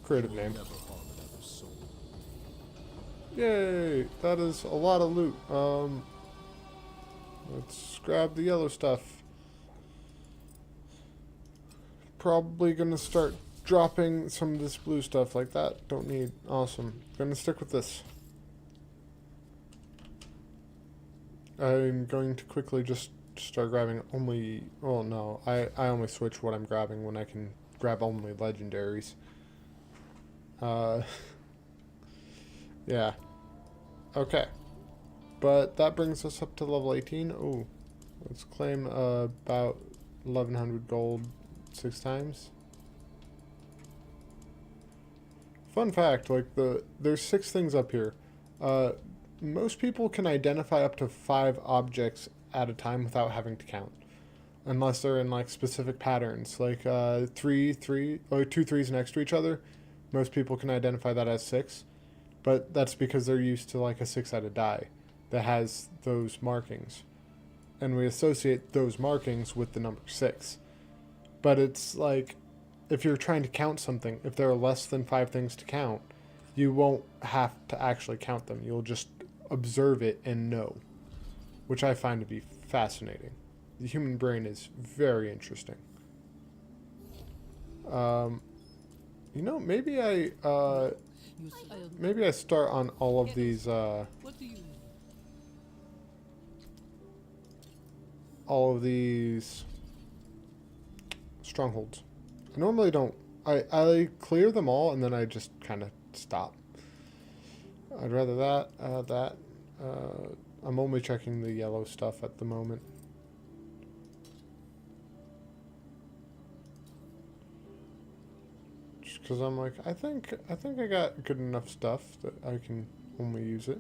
Creative name. Yay! That is a lot of loot. Let's grab the yellow stuff. Probably gonna start dropping some of this blue stuff like that. Don't need. Awesome. Gonna stick with this. I'm going to quickly just start grabbing only... Oh no, I only switch what I'm grabbing when I can grab only legendaries. Yeah. Okay. But that brings us up to level 18. Oh, let's claim about 1,100 gold 6 times. Fun fact, like there's 6 things up here. Most people can identify up to 5 objects at a time without having to count. Unless they're in like specific patterns, like 2 threes next to each other. Most people can identify that as 6. But that's because they're used to like a 6-sided die that has those markings. And we associate those markings with the number 6. But it's like, if you're trying to count something, if there are less than 5 things to count, you won't have to actually count them. You'll just observe it and know. Which I find to be fascinating. The human brain is very interesting. You know, maybe I start on all of these, strongholds. I normally don't. I clear them all and then I just kind of stop. I'd rather that. I'm only checking the yellow stuff at the moment. Just because I'm like, I think I got good enough stuff that I can only use it.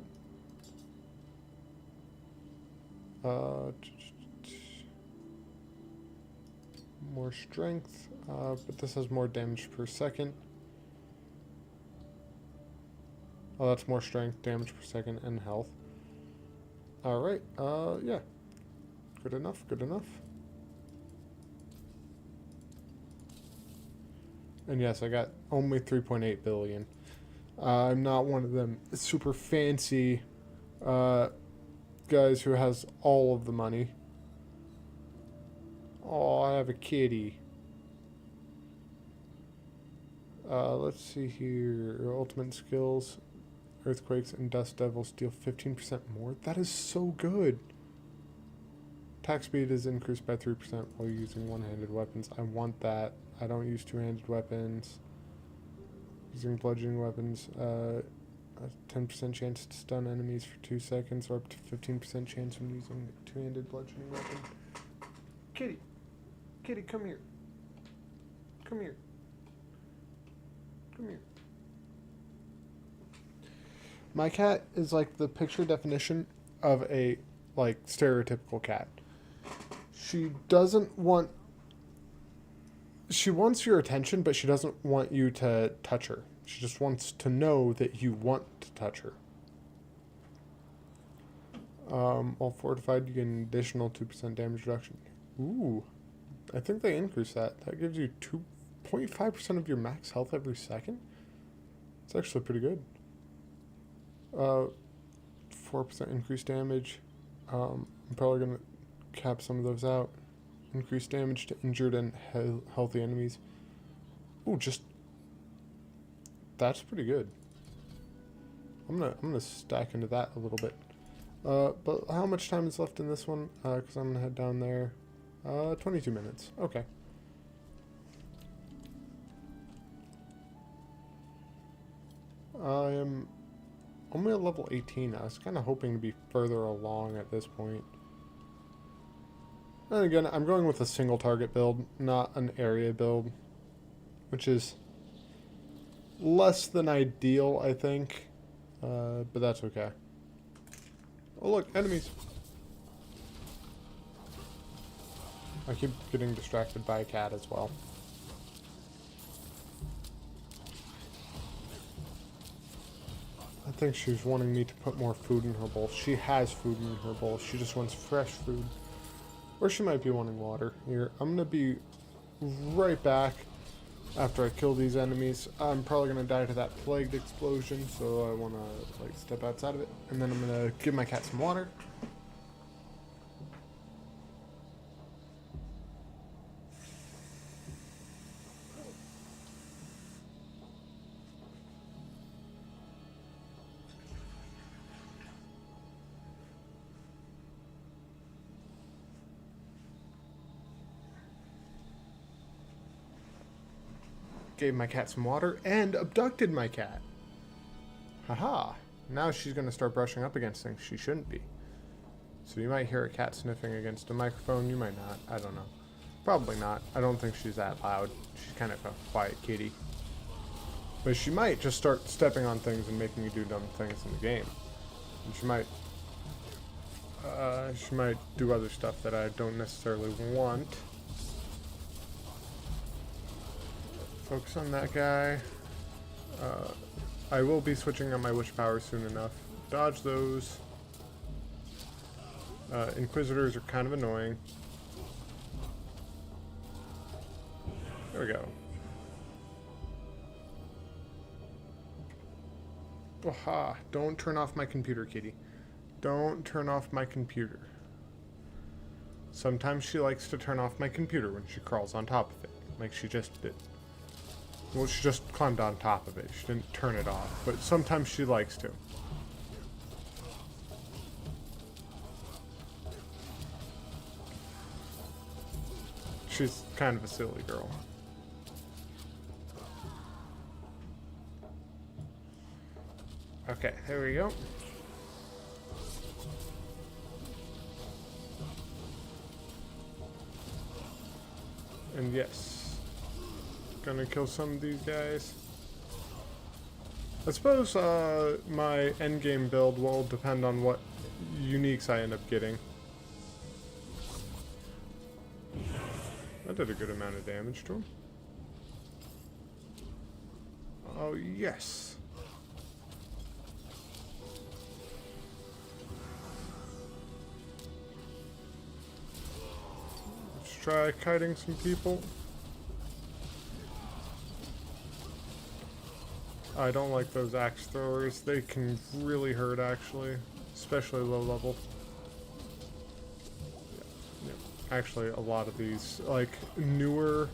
More strength, but this has more damage per second. Oh, that's more strength, damage per second, and health. Alright, yeah. Good enough, good enough. And yes, I got only 3.8 billion. I'm not one of them super fancy guys who has all of the money. Oh, I have a kitty. Let's see here. Ultimate skills. Earthquakes and Dust Devils deal 15% more. That is so good. Attack speed is increased by 3% while using one-handed weapons. I want that. I don't use two-handed weapons. Using bludgeoning weapons. A 10% chance to stun enemies for 2 seconds, or up to 15% chance when using a two-handed bludgeoning weapon. Kitty! Kitty, come here. Come here. Come here. My cat is like the picture definition of a, like, stereotypical cat. She doesn't want... She wants your attention, but she doesn't want you to touch her. She just wants to know that you want to touch her. While fortified, you get an additional 2% damage reduction. Ooh. I think they increase that. That gives you 2.5% of your max health every second. It's actually pretty good. 4% increased damage. I'm probably going to cap some of those out. Increased damage to injured and healthy enemies. Ooh, just... That's pretty good. I'm gonna stack into that a little bit. But how much time is left in this one? Because I'm gonna head down there. 22 minutes. Okay. I am only at level 18. I was kind of hoping to be further along at this point. And again, I'm going with a single target build, not an area build, which is less than ideal, I think. But that's okay. Oh look, enemies! I keep getting distracted by a cat as well. I think she's wanting me to put more food in her bowl. She has food in her bowl. She just wants fresh food. Or she might be wanting water. Here, I'm going to be right back after I kill these enemies. I'm probably going to die to that plagued explosion, so I want to like step outside of it. And then I'm going to give my cat some water. Gave my cat some water, and abducted my cat. Haha. Now she's going to start brushing up against things she shouldn't be. So you might hear a cat sniffing against a microphone. You might not. I don't know. Probably not. I don't think she's that loud. She's kind of a quiet kitty. But she might just start stepping on things and making you do dumb things in the game. And she might do other stuff that I don't necessarily want. Focus on that guy. I will be switching on my witch power soon enough. Dodge those. Inquisitors are kind of annoying. There we go. Aha! Don't turn off my computer, kitty. Don't turn off my computer. Sometimes she likes to turn off my computer when she crawls on top of it, like she just did. Well, she just climbed on top of it. She didn't turn it off, but sometimes she likes to. She's kind of a silly girl. Okay, there we go. And yes. Gonna kill some of these guys. I suppose my endgame build will depend on what uniques I end up getting. That did a good amount of damage to him. Oh, yes. Let's try kiting some people. I don't like those axe throwers. They can really hurt, actually. Especially low level. Yeah. actually a lot of these, like, newer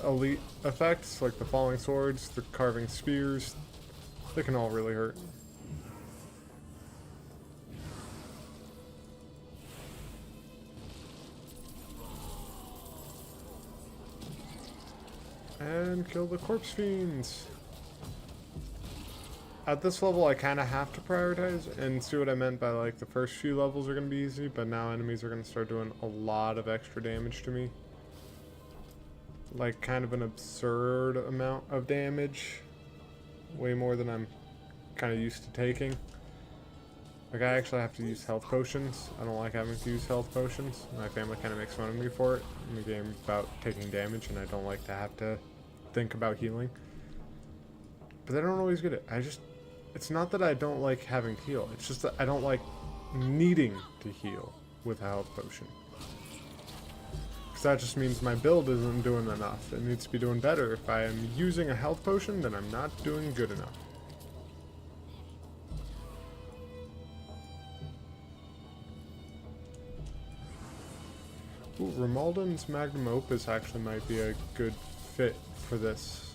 elite effects, like the falling swords, the carving spears, they can all really hurt. And kill the corpse fiends. At this level, I kind of have to prioritize, and see what I meant by, like, the first few levels are going to be easy, but now enemies are going to start doing a lot of extra damage to me. Like, kind of an absurd amount of damage. Way more than I'm kind of used to taking. Like, I actually have to use health potions. I don't like having to use health potions. My family kind of makes fun of me for it in the game about taking damage, and I don't like to have to think about healing. But I don't always get it. It's not that I don't like having to heal. It's just that I don't like needing to heal with a health potion. Because that just means my build isn't doing enough. It needs to be doing better. If I am using a health potion, then I'm not doing good enough. Ooh, Romualdin's Magnum Opus actually might be a good fit for this.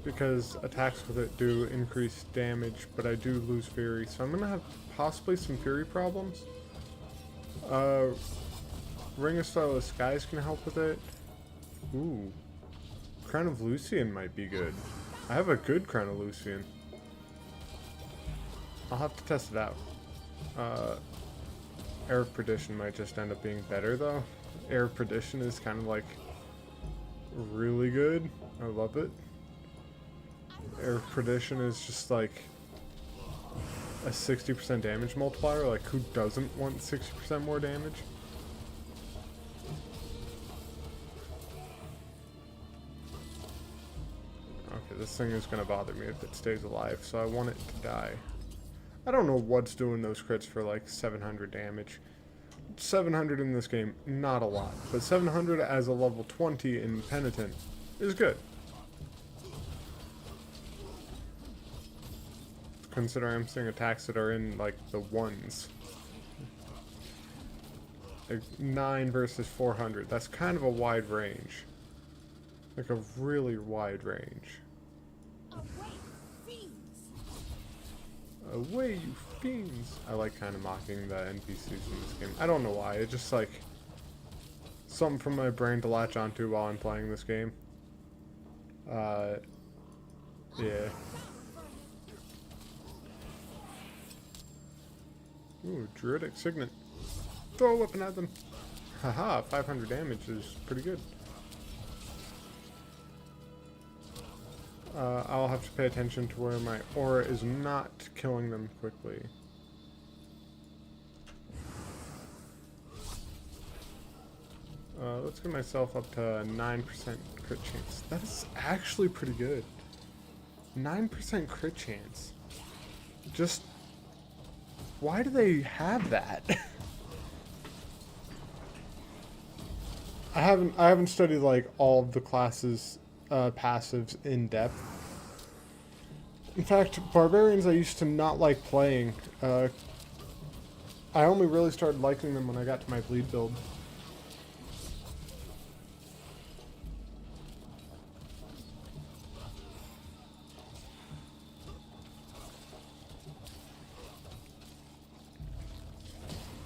Because attacks with it do increase damage, but I do lose Fury, so I'm gonna have possibly some Fury problems. Ring of Starless Skies can help with it. Ooh. Crown of Lucian might be good. I have a good Crown of Lucian. I'll have to test it out. Air of Perdition might just end up being better, though. Air of Perdition is kind of like really good. I love it. Air of Perdition is just like a 60% damage multiplier. Like, who doesn't want 60% more damage? Okay, this thing is going to bother me if it stays alive, so I want it to die. I don't know what's doing those crits for like 700 damage. 700 in this game, not a lot. But 700 as a level 20 in Penitent is good. Considering I'm seeing attacks that are in like the ones. Like 9 versus 400. That's kind of a wide range. Like a really wide range. Away, you fiends! I like kind of mocking the NPCs in this game. I don't know why. It's just like something from my brain to latch onto while I'm playing this game. Yeah. Ooh, Druidic Signet. Throw a weapon at them. Haha, 500 damage is pretty good. I'll have to pay attention to where my aura is not killing them quickly. Let's get myself up to 9% crit chance. That is actually pretty good. 9% crit chance. Just... why do they have that? I haven't studied like all of the classes passives in depth. In fact, barbarians I used to not like playing. I only really started liking them when I got to my bleed build.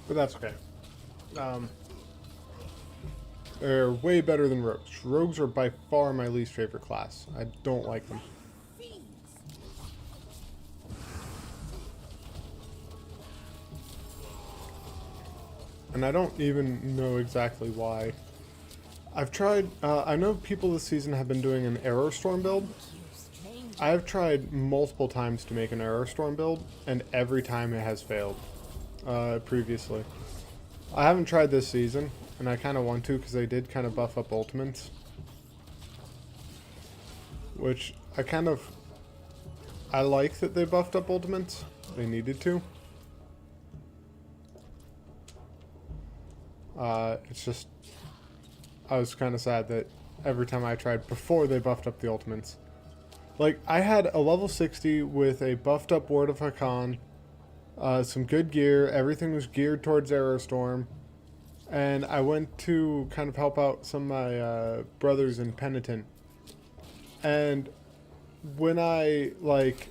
But that's okay. They're way better than rogues. Rogues are by far my least favorite class. I don't like them. And I don't even know exactly why. I've tried, I know people this season have been doing an Arrow Storm build. I have tried multiple times to make an Arrow Storm build, and every time it has failed. Previously. I haven't tried this season, and I kind of want to because they did kind of buff up ultimates. Which I like that they buffed up ultimates. They needed to. It's just, I was kind of sad that every time I tried before they buffed up the ultimates. Like, I had a level 60 with a buffed up Word of Hakan, some good gear. Everything was geared towards Aerostorm. And I went to kind of help out some of my brothers in Penitent. And when I, like,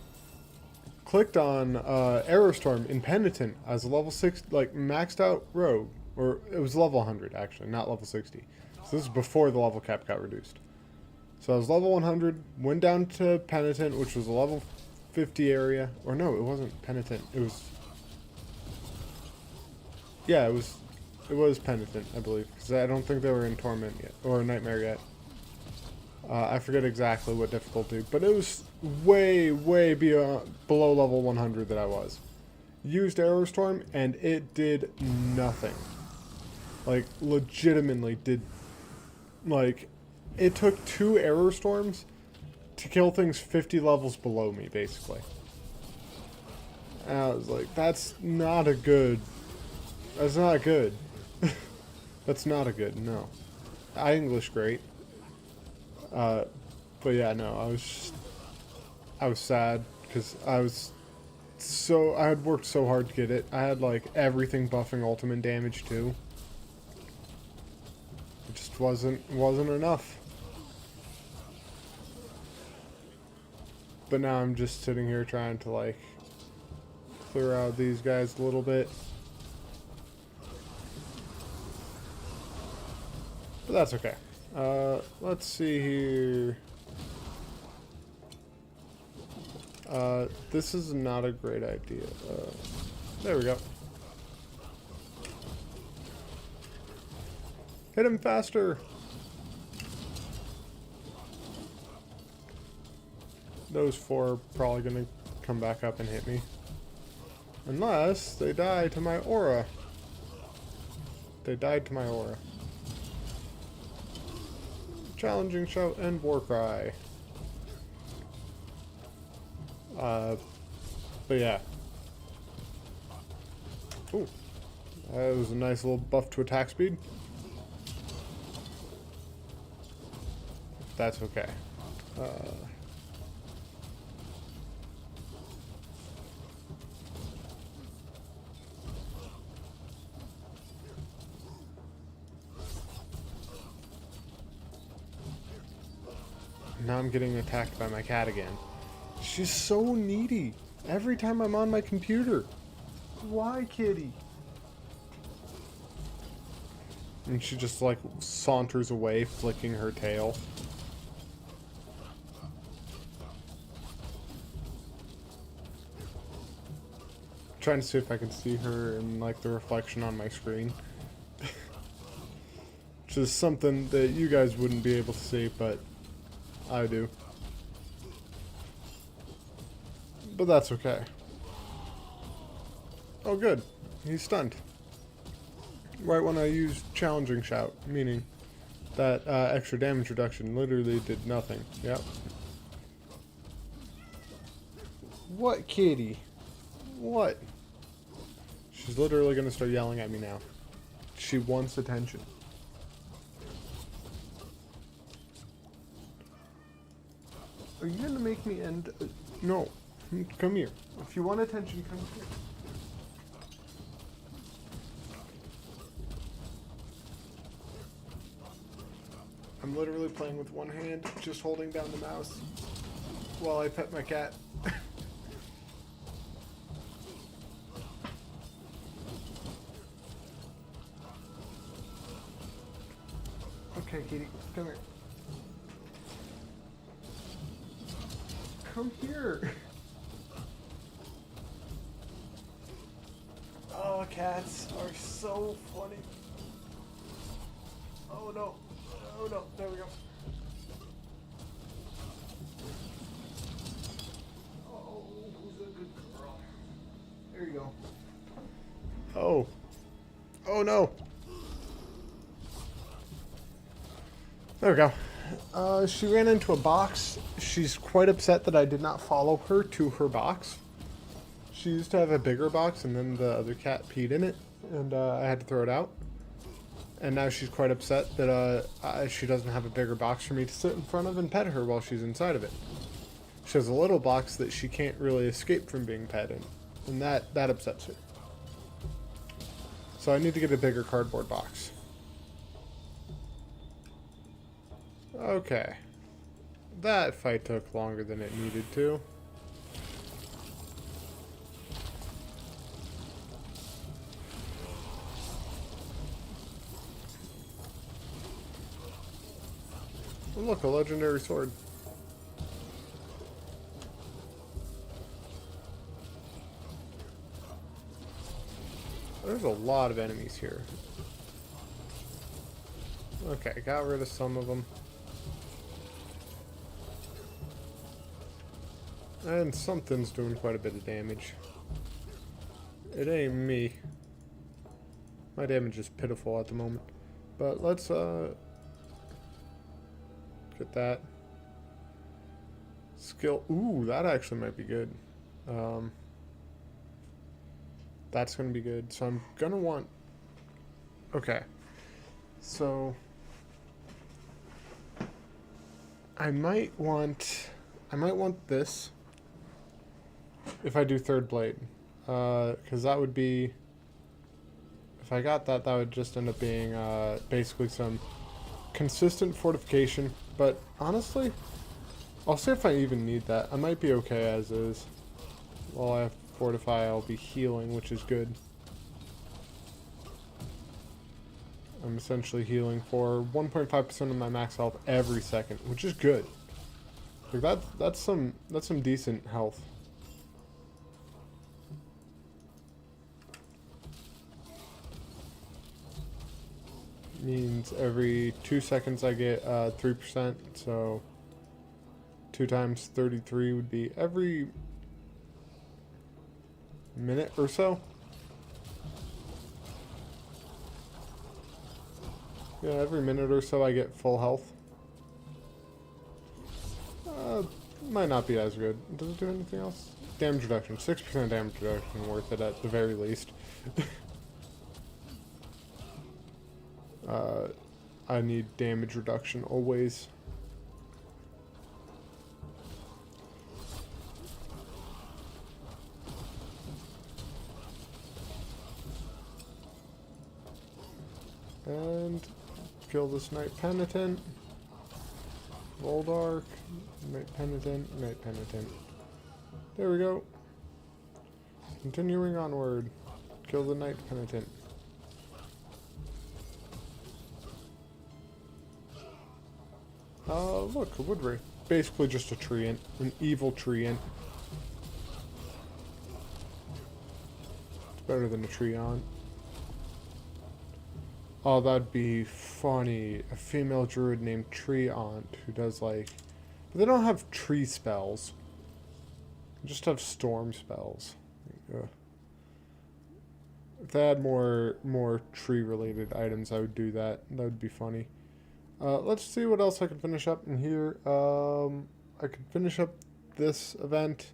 clicked on Aerostorm in Penitent, I was a level 6, like, maxed out rogue. Or it was level 100, actually, not level 60. So this is before the level cap got reduced. So I was level 100, went down to Penitent, which was a level 50 area. Or no, it wasn't Penitent. It was... Yeah, it was Penitent, I believe. Because I don't think they were in Torment yet. Or Nightmare yet. I forget exactly what difficulty. But it was way, way below level 100 that I was. Used Aerostorm, and it did nothing. Like, legitimately did... Like... It took 2 Aerostorms to kill things 50 levels below me, basically. And I was like, that's not a good... That's not good. That's not a good, no. I English great. But yeah, no, I was sad, because I had worked so hard to get it. I had, like, everything buffing ultimate damage, too. It just wasn't enough. But now I'm just sitting here trying to, like, clear out these guys a little bit. But that's okay. Let's see here. This is not a great idea. There we go. Hit him faster! Those 4 are probably gonna come back up and hit me. Unless they die to my aura. They died to my aura. Challenging shout and war cry. But yeah. Ooh. That was a nice little buff to attack speed. That's okay. Now I'm getting attacked by my cat again. She's so needy. Every time I'm on my computer. Why, kitty? And she just, like, saunters away, flicking her tail. Trying to see if I can see her in, like, the reflection on my screen. Which is something that you guys wouldn't be able to see, but I do. But that's okay. Oh good, he's stunned. Right when I used challenging shout, meaning that extra damage reduction literally did nothing. Yep. What, kitty? What? She's literally gonna start yelling at me now. She wants attention. Are you gonna make me end? No. Come here. If you want attention, come here. I'm literally playing with one hand, just holding down the mouse while I pet my cat. Okay, kitty, come here. Come here. Oh, cats are so funny. Oh no. Oh no, there we go. Oh, who's a good girl? There you go. Oh. Oh no. There we go. She ran into a box. She's quite upset that I did not follow her to her box. She used to have a bigger box, and then the other cat peed in it, and I had to throw it out. And now she's quite upset that she doesn't have a bigger box for me to sit in front of and pet her while she's inside of it. She has a little box that she can't really escape from being pet in. And that upsets me. So I need to get a bigger cardboard box. Okay. That fight took longer than it needed to. Oh, look, a legendary sword. There's a lot of enemies here. Okay, got rid of some of them. And something's doing quite a bit of damage. It ain't me. My damage is pitiful at the moment. But let's, get that. Skill. Ooh, that actually might be good. That's going to be good. So I'm going to want... Okay. So... I might want this if I do third blade. Because that would be... If I got that, that would just end up being basically some consistent fortification. But honestly, I'll see if I even need that. I might be okay as is. While I fortify, I'll be healing, which is good. I'm essentially healing for 1.5% of my max health every second, which is good. Like that's some decent health. Means every 2 seconds I get 3%, so 2 times 33 would be every minute or so. Yeah, every minute or so I get full health. Might not be as good. Does it do anything else? Damage reduction. 6% damage reduction, worth it at the very least. I need damage reduction always. And kill this Knight Penitent. Voldark. Knight Penitent. Knight Penitent. There we go. Continuing onward. Kill the Knight Penitent. Look, a wood wraith. Basically just a treant. An evil treant. It's better than a treant. Oh, that'd be funny. A female druid named Treant who does like... But they don't have tree spells. They just have storm spells. If they had more tree-related items, I would do that. That would be funny. Let's see what else I can finish up in here. I could finish up this event.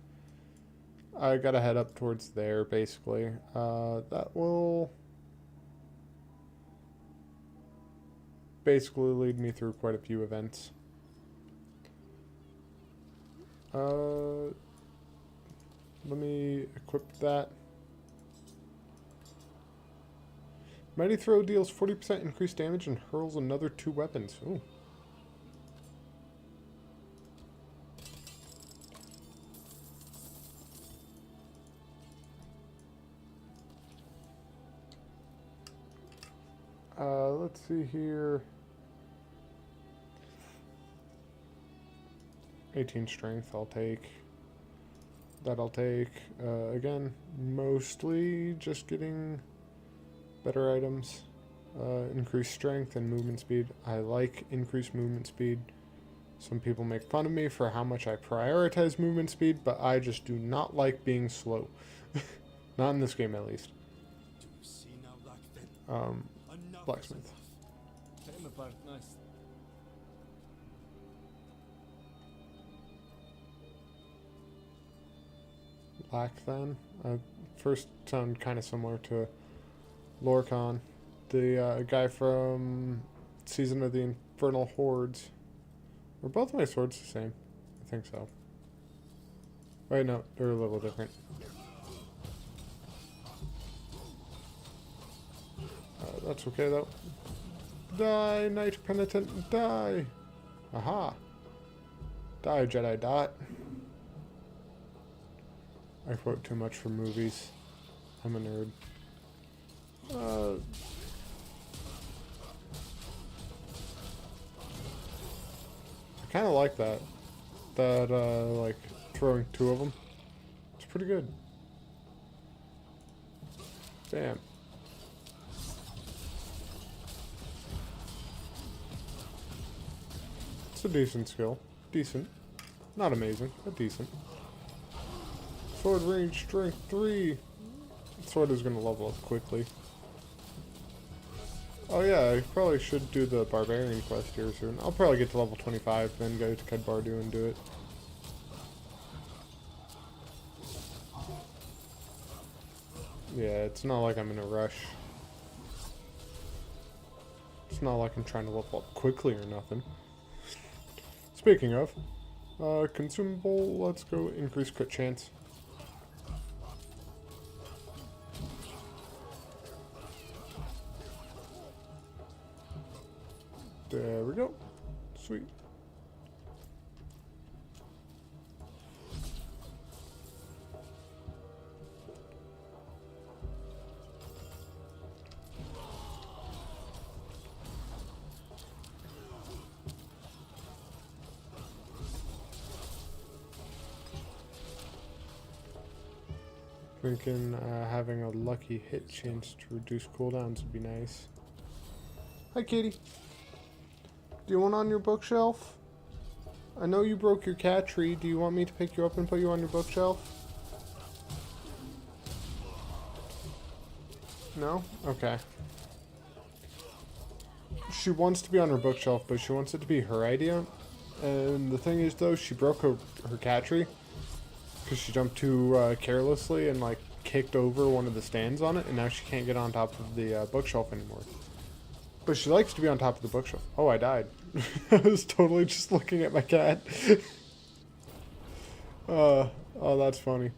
I gotta head up towards there, basically. That will... basically lead me through quite a few events. Let me equip that. Mighty Throw deals 40% increased damage and hurls another 2 weapons. Ooh. Let's see here. 18 strength, I'll take. That I'll take. Again, mostly just getting better items. Increased strength and movement speed. I like increased movement speed. Some people make fun of me for how much I prioritize movement speed, but I just do not like being slow. Not in this game, at least. Blacksmith. Nice. Black then. First sound kind of similar to Lorcan, the guy from Season of the Infernal Hordes. Were both my swords the same? I think so. Wait, no, they're a little different. That's okay though. Die, Knight Penitent, die! Aha! Die, Jedi Dot. I quote too much from movies. I'm a nerd. I kind of like that. That, like, throwing two of them. It's pretty good. Bam. It's a decent skill. Decent. Not amazing, but decent. Sword range, strength 3. Sword is going to level up quickly. Oh yeah, I probably should do the barbarian quest here soon. I'll probably get to level 25, then go to Kedbardu and do it. Yeah, it's not like I'm in a rush. It's not like I'm trying to level up quickly or nothing. Speaking of, consumable, let's go increase crit chance. There we go. Sweet. Thinking having a lucky hit chance to reduce cooldowns would be nice. Hi, Katie. Do you want on your bookshelf? I know you broke your cat tree. Do you want me to pick you up and put you on your bookshelf? No? Okay. She wants to be on her bookshelf, but she wants it to be her idea. And the thing is, though, she broke her cat tree. Because she jumped too carelessly and, like, kicked over one of the stands on it. And now she can't get on top of the bookshelf anymore. But she likes to be on top of the bookshelf. Oh, I died. I was totally just looking at my cat. Oh, that's funny.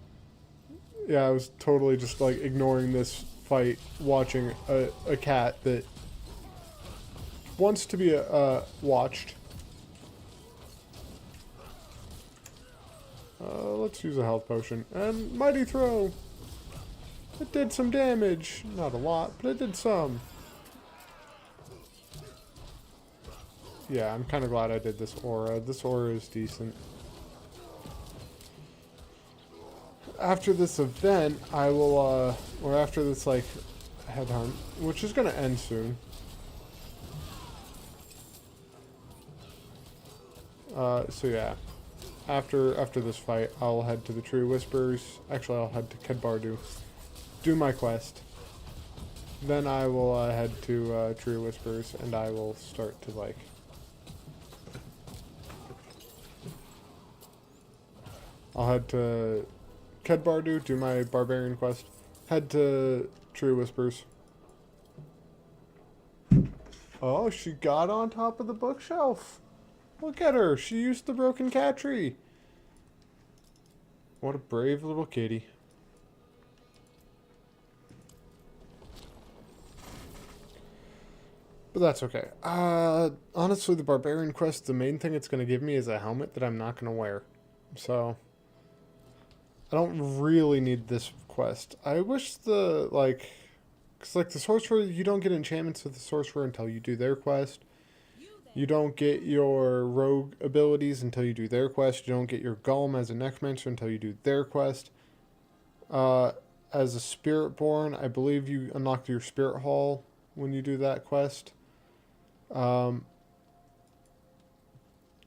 Yeah, I was totally just, like, ignoring this fight, watching a cat that wants to be watched. Let's use a health potion. And Mighty Throw! It did some damage. Not a lot, but it did some. Yeah, I'm kind of glad I did this aura. This aura is decent. After this event, I will, or after this, like, headhunt, which is going to end soon. So yeah. After this fight, I'll head to the Tree Whispers. Actually, I'll head to Kedbardu. Do my quest. Then I will head to Tree Whispers, and I will start to, like... I'll head to Kedbardu, do my barbarian quest. Head to Tree Whispers. Oh, she got on top of the bookshelf. Look at her. She used the broken cat tree. What a brave little kitty. But that's okay. Honestly, the barbarian quest, the main thing it's going to give me is a helmet that I'm not going to wear. So, I don't really need this quest. I wish the, like... Because, like, the sorcerer, you don't get enchantments with the sorcerer until you do their quest. You don't get your rogue abilities until you do their quest. You don't get your golem as a necromancer until you do their quest. As a spiritborn, I believe you unlock your spirit hall when you do that quest.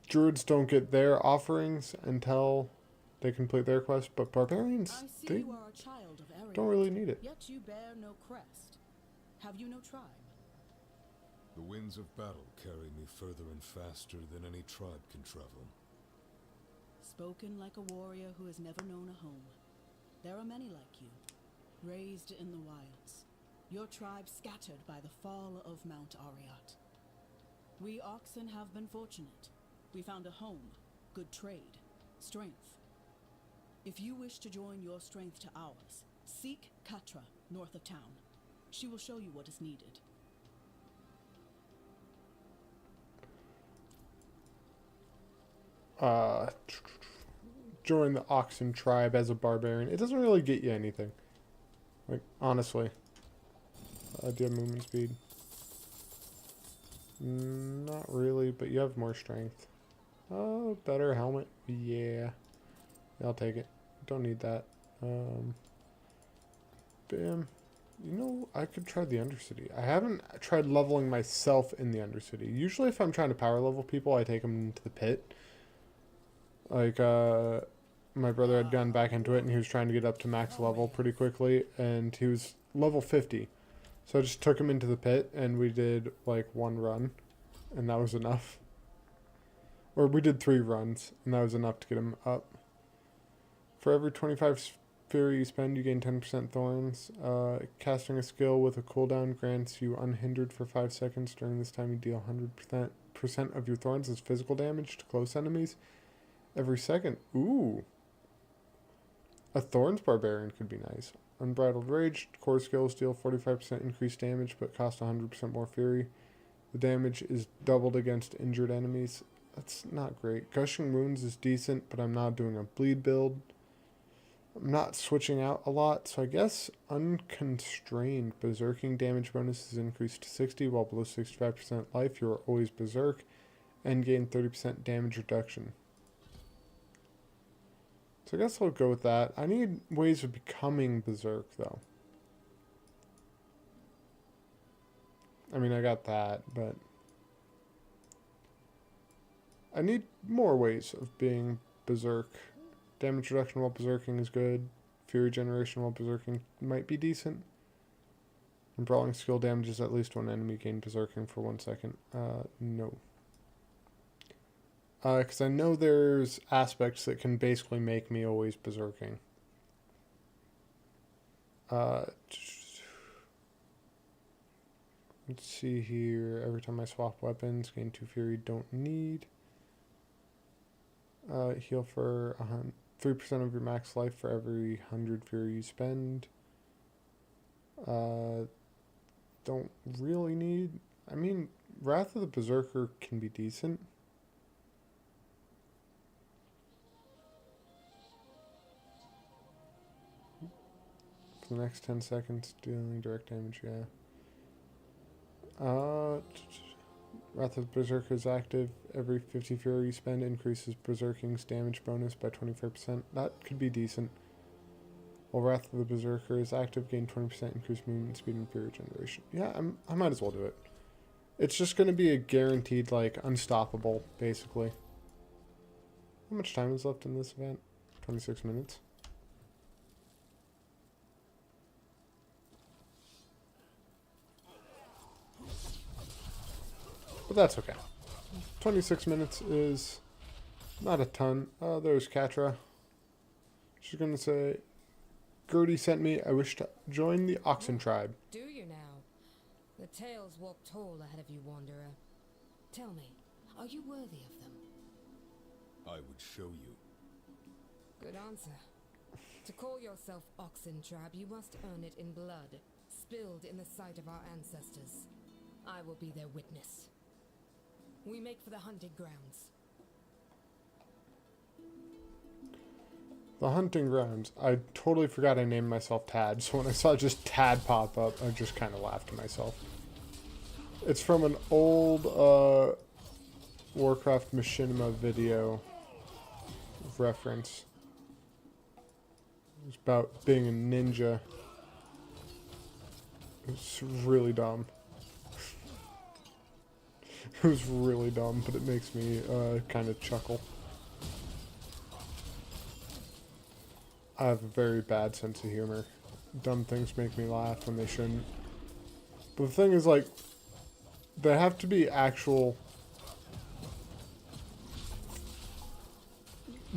Druids don't get their offerings until they complete their quest, but barbarians, they don't really need it. Yet you bear no crest. Have you no tribe? The winds of battle carry me further and faster than any tribe can travel. Spoken like a warrior who has never known a home. There are many like you, raised in the wilds. Your tribe scattered by the fall of Mount Ariat. We Oxen have been fortunate. We found a home, good trade, strength. If you wish to join your strength to ours, seek Katra, north of town. She will show you what is needed. join the Oxen tribe as a barbarian. It doesn't really get you anything. Like, honestly. Do you have movement speed? Not really, but you have more strength. Oh, better helmet. Yeah. I'll take it. Don't need that. Bam. You know, I could try the Undercity. I haven't tried leveling myself in the Undercity. Usually if I'm trying to power level people, I take them into the pit. Like, my brother had gone back into it and he was trying to get up to max level pretty quickly. And he was level 50. So I just took him into the pit and we did, like, 1 run. And that was enough. Or we did 3 runs and that was enough to get him up. For every 25 Fury you spend, you gain 10% Thorns. Casting a skill with a cooldown grants you unhindered for 5 seconds. During this time, you deal 100% of your Thorns as physical damage to close enemies every second. Ooh. A Thorns Barbarian could be nice. Unbridled Rage. Core skills deal 45% increased damage, but cost 100% more Fury. The damage is doubled against injured enemies. That's not great. Gushing Wounds is decent, but I'm not doing a bleed build. I'm not switching out a lot, so I guess Unconstrained. Berserking damage bonus is increased to 60, while below 65% life, you are always Berserk, and gain 30% damage reduction. So I guess I'll go with that. I need ways of becoming Berserk, though. I mean, I got that, but I need more ways of being Berserk. Damage reduction while berserking is good. Fury generation while berserking might be decent. And brawling skill damages at least one enemy gain berserking for 1 second. No. Because I know there's aspects that can basically make me always berserking. Let's see here. Every time I swap weapons, gain 2 fury, don't need. Heal for 3% of your max life for every 100 fury you spend. Don't really need. I mean, Wrath of the Berserker can be decent. For the next 10 seconds, dealing direct damage, yeah. Wrath of the Berserker is active. Every 50 fury you spend increases Berserking's damage bonus by 25%. That could be decent. While Wrath of the Berserker is active, gain 20% increased movement speed and fury generation. Yeah, I might as well do it. It's just going to be a guaranteed, like, unstoppable, basically. How much time is left in this event? 26 minutes. But that's okay. 26 minutes is not a ton. There's Katra. She's going to say, Gertie sent me. I wish to join the Oxen tribe. Do you now? The tales walk tall ahead of you, Wanderer. Tell me, are you worthy of them? I would show you. Good answer. To call yourself Oxen tribe, you must earn it in blood, spilled in the sight of our ancestors. I will be their witness. We make for the hunting grounds. The hunting grounds. I totally forgot I named myself Tad, so when I saw just Tad pop up, I just kind of laughed to myself. It's from an old Warcraft Machinima video reference. It's about being a ninja. It's really dumb. It was really dumb, but it makes me kind of chuckle. I have a very bad sense of humor. Dumb things make me laugh when they shouldn't. But the thing is, like, they have to be actual...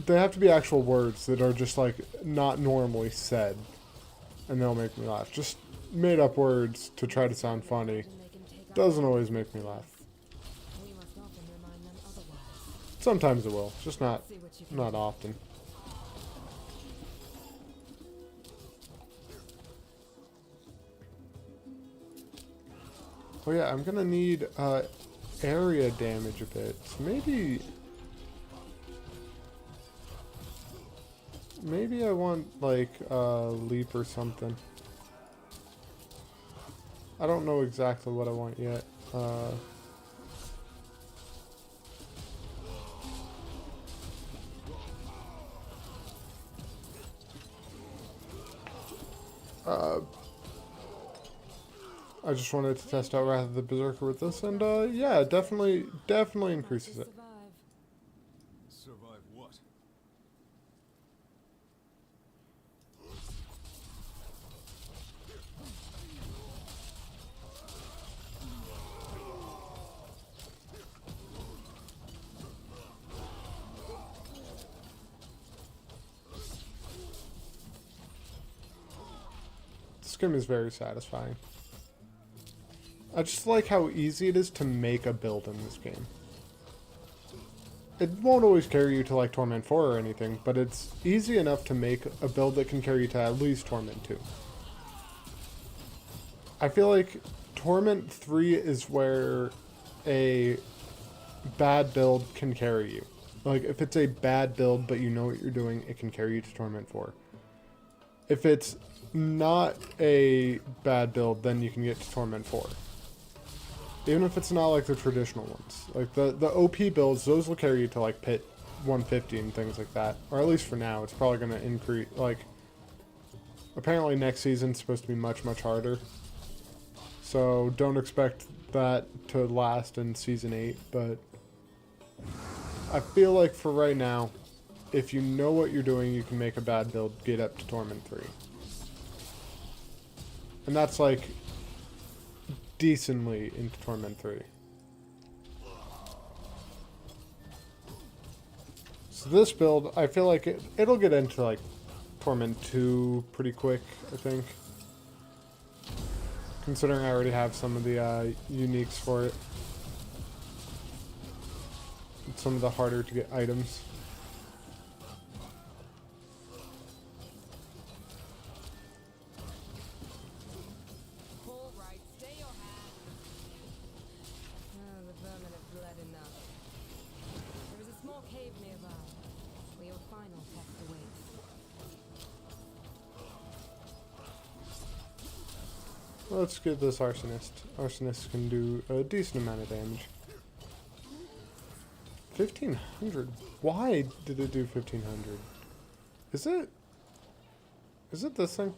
They have to be actual words that are just, like, not normally said. And they'll make me laugh. Just made up words to try to sound funny doesn't always make me laugh. We must often remind them otherwise. Sometimes it will, just not often. Oh yeah, I'm gonna need area damage a bit. So maybe maybe I want, like, leap or something. I don't know exactly what I want yet. I just wanted to test out Wrath of the Berserker with this, and yeah, definitely increases it. Survive what? This game is very satisfying. I just like how easy it is to make a build in this game. It won't always carry you to like Torment 4 or anything, but it's easy enough to make a build that can carry you to at least Torment 2. I feel like Torment 3 is where a bad build can carry you. Like, if it's a bad build but you know what you're doing, it can carry you to Torment 4. If it's not a bad build, then you can get to Torment 4. Even if it's not like the traditional ones. Like the OP builds, those will carry you to like Pit 150 and things like that. Or at least for now, it's probably going to increase. Like, apparently next season's supposed to be much, much harder. So don't expect that to last in Season 8. But I feel like for right now, if you know what you're doing, you can make a bad build, get up to Torment 3. And that's like decently into Torment 3. So this build, I feel like it'll get into like Torment 2 pretty quick, I think. Considering I already have some of the uniques for it. And some of the harder to get items. Let's get this Arsonist. Arsonist can do a decent amount of damage. 1500. Why did it do 1500? Is it this thing?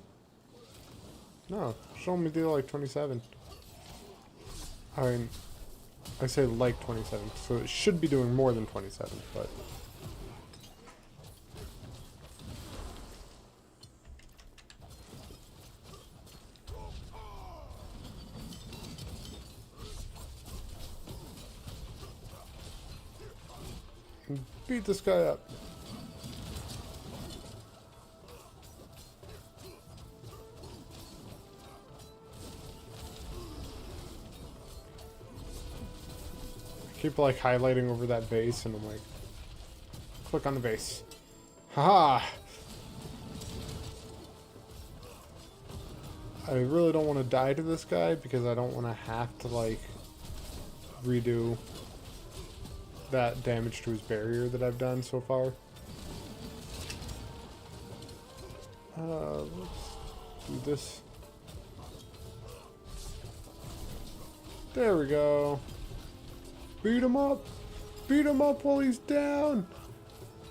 No, it should only do like 27. I mean, I say like 27, so it should be doing more than 27, but... beat this guy up. I keep like highlighting over that vase and I'm like, click on the vase. Haha! I really don't want to die to this guy because I don't want to have to like redo that damage to his barrier that I've done so far. Let's do this. There we go. Beat him up! Beat him up while he's down!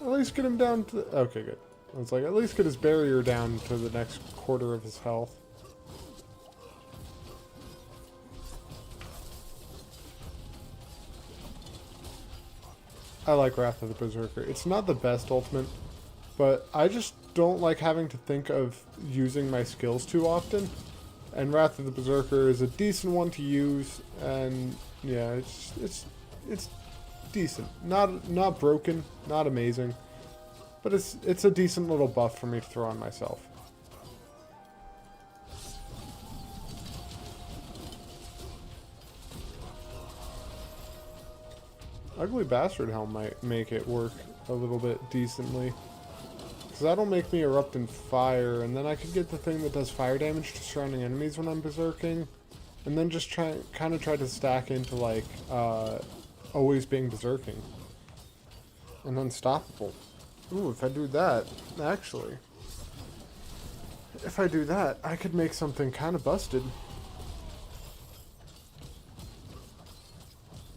At least get him down to... Okay, good. I was like, at least get his barrier down to the next quarter of his health. I like Wrath of the Berserker. It's not the best ultimate, but I just don't like having to think of using my skills too often. And Wrath of the Berserker is a decent one to use, and yeah, it's decent. Not broken, not amazing, but it's a decent little buff for me to throw on myself. Ugly Bastard Helm might make it work a little bit decently. Because that'll make me erupt in fire, and then I could get the thing that does fire damage to surrounding enemies when I'm berserking. And then just kind of try to stack into, like, always being berserking. And unstoppable. Ooh, if I do that, actually. If I do that, I could make something kind of busted.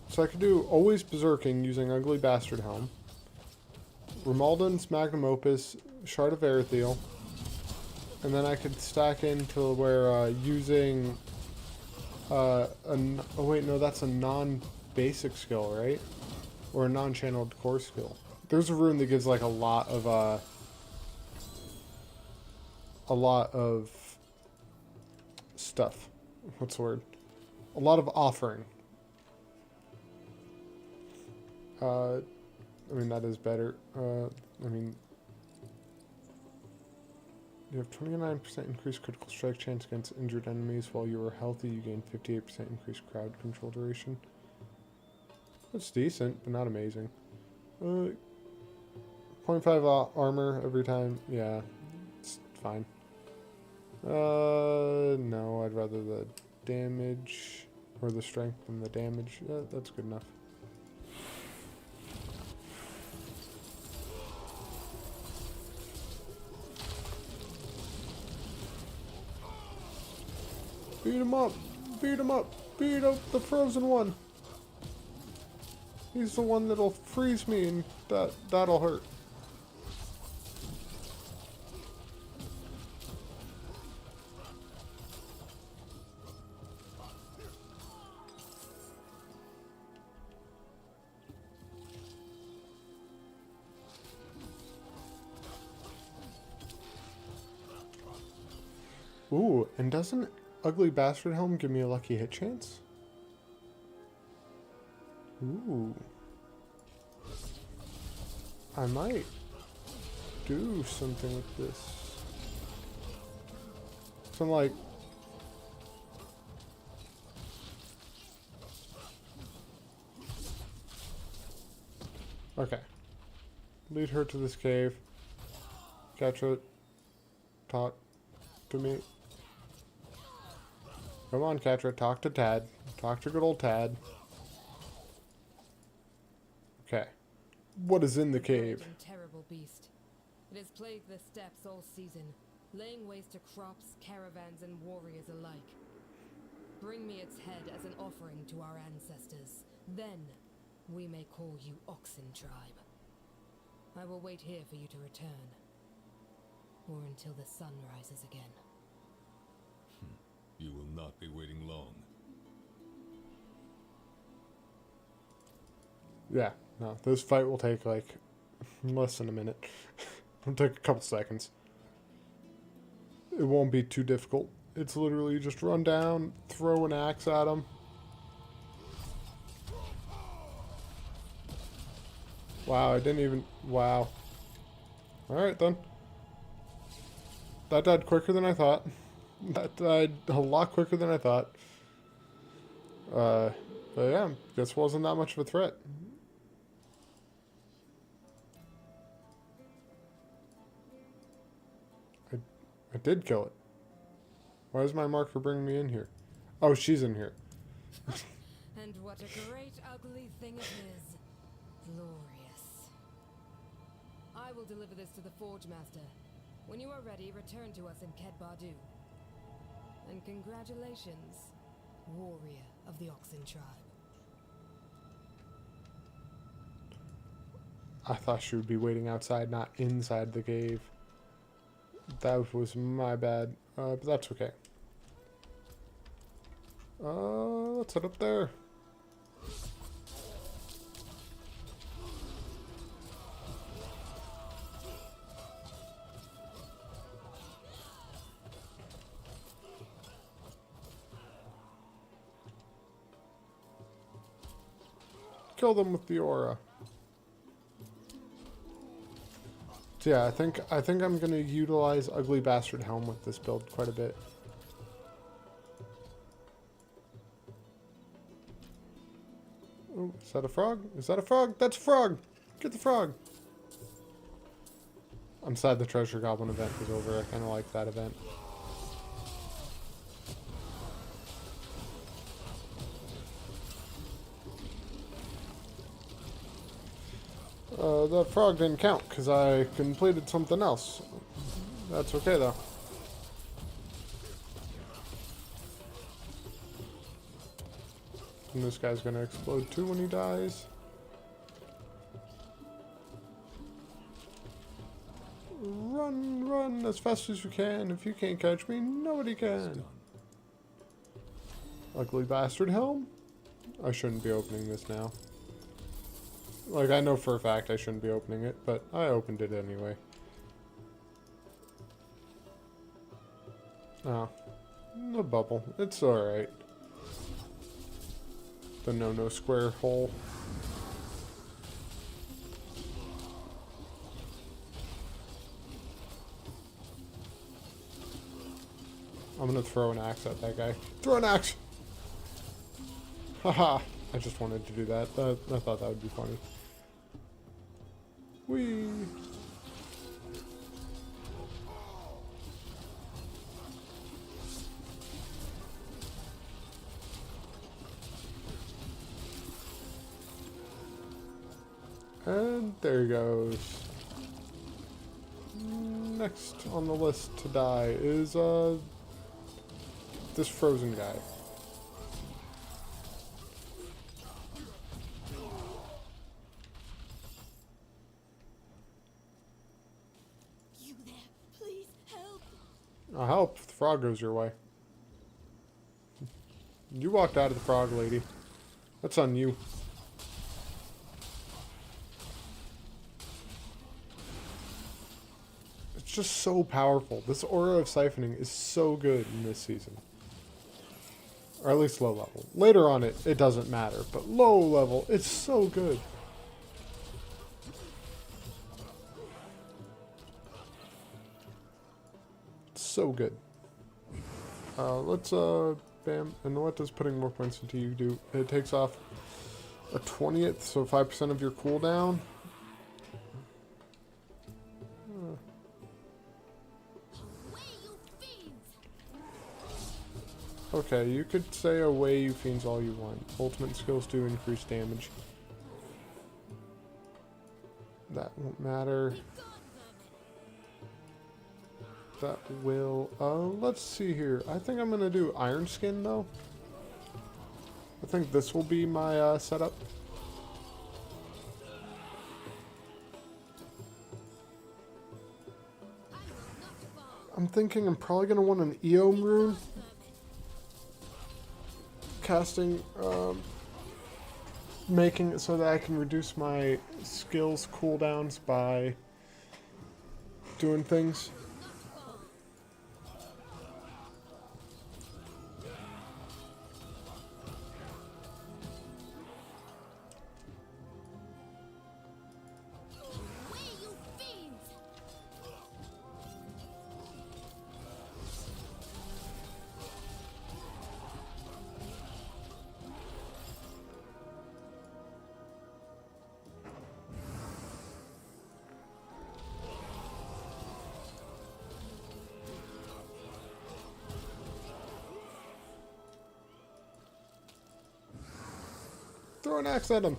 So I could do always berserking using Ugly Bastard Helm, Romualdin's Magnum Opus, Shard of Erethiel, and then I could stack into where using oh wait, no, that's a non-basic skill, right? Or a non-channeled core skill. There's a rune that gives like a lot of stuff. What's the word? A lot of offering. I mean, that is better. I mean, you have 29% increased critical strike chance against injured enemies. While you are healthy, you gain 58% increased crowd control duration. That's decent, but not amazing. 0.5 armor every time. Yeah, it's fine. No, I'd rather the damage or the strength than the damage. Yeah, that's good enough. Beat him up! Beat him up! Beat up the frozen one! He's the one that'll freeze me and that'll hurt. Ooh, and doesn't Ugly Bastard Helm give me a lucky hit chance? Ooh. I might do something with this. So I'm like... Okay. Lead her to this cave. Catch her. Talk to me. Come on, Catra, talk to Tad. Talk to good old Tad. Okay. What is in the cave? Great and terrible beast. It has plagued the steppes all season, laying waste to crops, caravans, and warriors alike. Bring me its head as an offering to our ancestors. Then we may call you Oxen Tribe. I will wait here for you to return. Or until the sun rises again. You will not be waiting long. Yeah, no, this fight will take like less than a minute. It'll take a couple seconds. It won't be too difficult. It's literally just run down, throw an axe at him. Wow, I didn't even... Wow. Alright then. That died quicker than I thought. That died a lot quicker than I thought. But yeah, guess wasn't that much of a threat. I did kill it. Why is my marker bringing me in here? Oh, she's in here. And what a great ugly thing it is. Glorious. I will deliver this to the Forge Master. When you are ready, return to us in Ked Bardu. And congratulations, warrior of the Oxen Tribe. I thought she would be waiting outside, not inside the cave. That was my bad, but that's okay. Let's head up there. Kill them with the aura. So yeah, I think I'm gonna utilize Ugly Bastard Helm with this build quite a bit. Oh, is that a frog? Is that a frog? That's a frog! Get the frog! I'm sad the Treasure Goblin event was over. I kinda like that event. That frog didn't count because I completed something else. That's okay though. And this guy's gonna explode too when he dies. Run, run as fast as you can. If you can't catch me, nobody can. Ugly bastard helm. I shouldn't be opening this now. Like, I know for a fact I shouldn't be opening it, but I opened it anyway. Oh. A bubble. It's alright. The no square hole. I'm gonna throw an axe at that guy. Throw an axe! Haha! I just wanted to do that. I thought that would be funny. Whee! And there he goes. Next on the list to die is, this frozen guy. You there? Please help. I'll help if the frog goes your way. You walked out of the frog, lady. That's on you. It's just so powerful. This aura of siphoning is so good in this season. Or at least low level. Later on it doesn't matter, but low level, it's so good. It's so good. Let's, bam. And what does putting more points into you do? It takes off a 20th, so 5% of your cooldown. Okay, you could say away you fiends all you want. Ultimate skills do increase damage. That won't matter. That will, let's see here. I think I'm gonna do Iron Skin though. I think this will be my, setup. I'm thinking I'm probably gonna want an Eom rune. Casting, making it so that I can reduce my skills cooldowns by doing things. Throw an axe at him.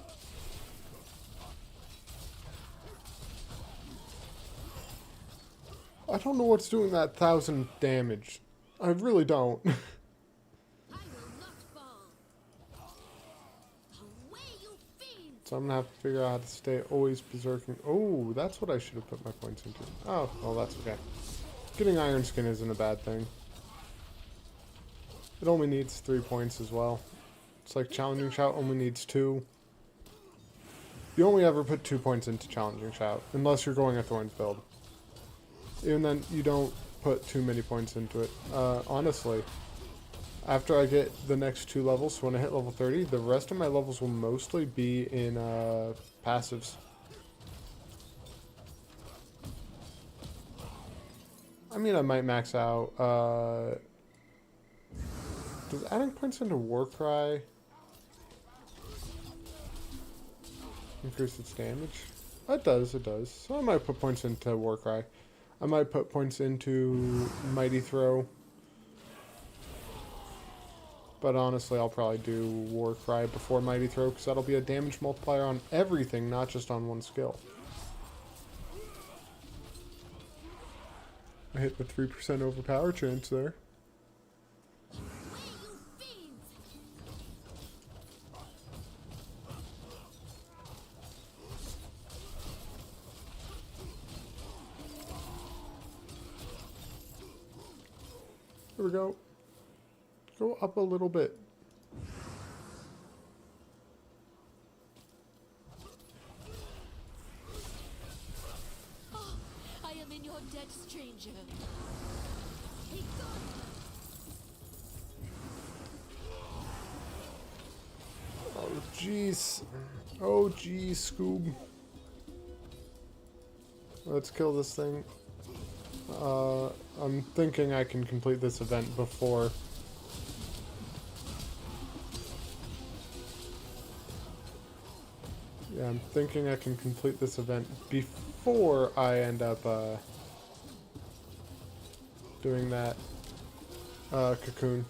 I don't know what's doing that 1,000 damage. I really don't. So I'm gonna have to figure out how to stay always berserking. Oh, that's what I should have put my points into. Oh, well, that's okay. Getting Iron Skin isn't a bad thing. It only needs 3 points as well. It's like Challenging Shout only needs 2. You only ever put 2 points into Challenging Shout, unless you're going a Thorns build. Even then, you don't put too many points into it. Honestly, after I get the next 2 levels, so when I hit level 30, the rest of my levels will mostly be in passives. I mean, I might max out. Does adding points into Warcry increase its damage? It does, it does. So I might put points into Warcry. I might put points into Mighty Throw. But honestly, I'll probably do War Cry before Mighty Throw, because that'll be a damage multiplier on everything, not just on one skill. I hit the 3% overpower chance there. There we go. Go up a little bit. Oh, I am in your debt, stranger. Be gone. Oh, jeez. Oh, jeez, Scoob. Let's kill this thing. I'm thinking I can complete this event before. Yeah, I'm thinking I can complete this event before I end up doing that cocoon.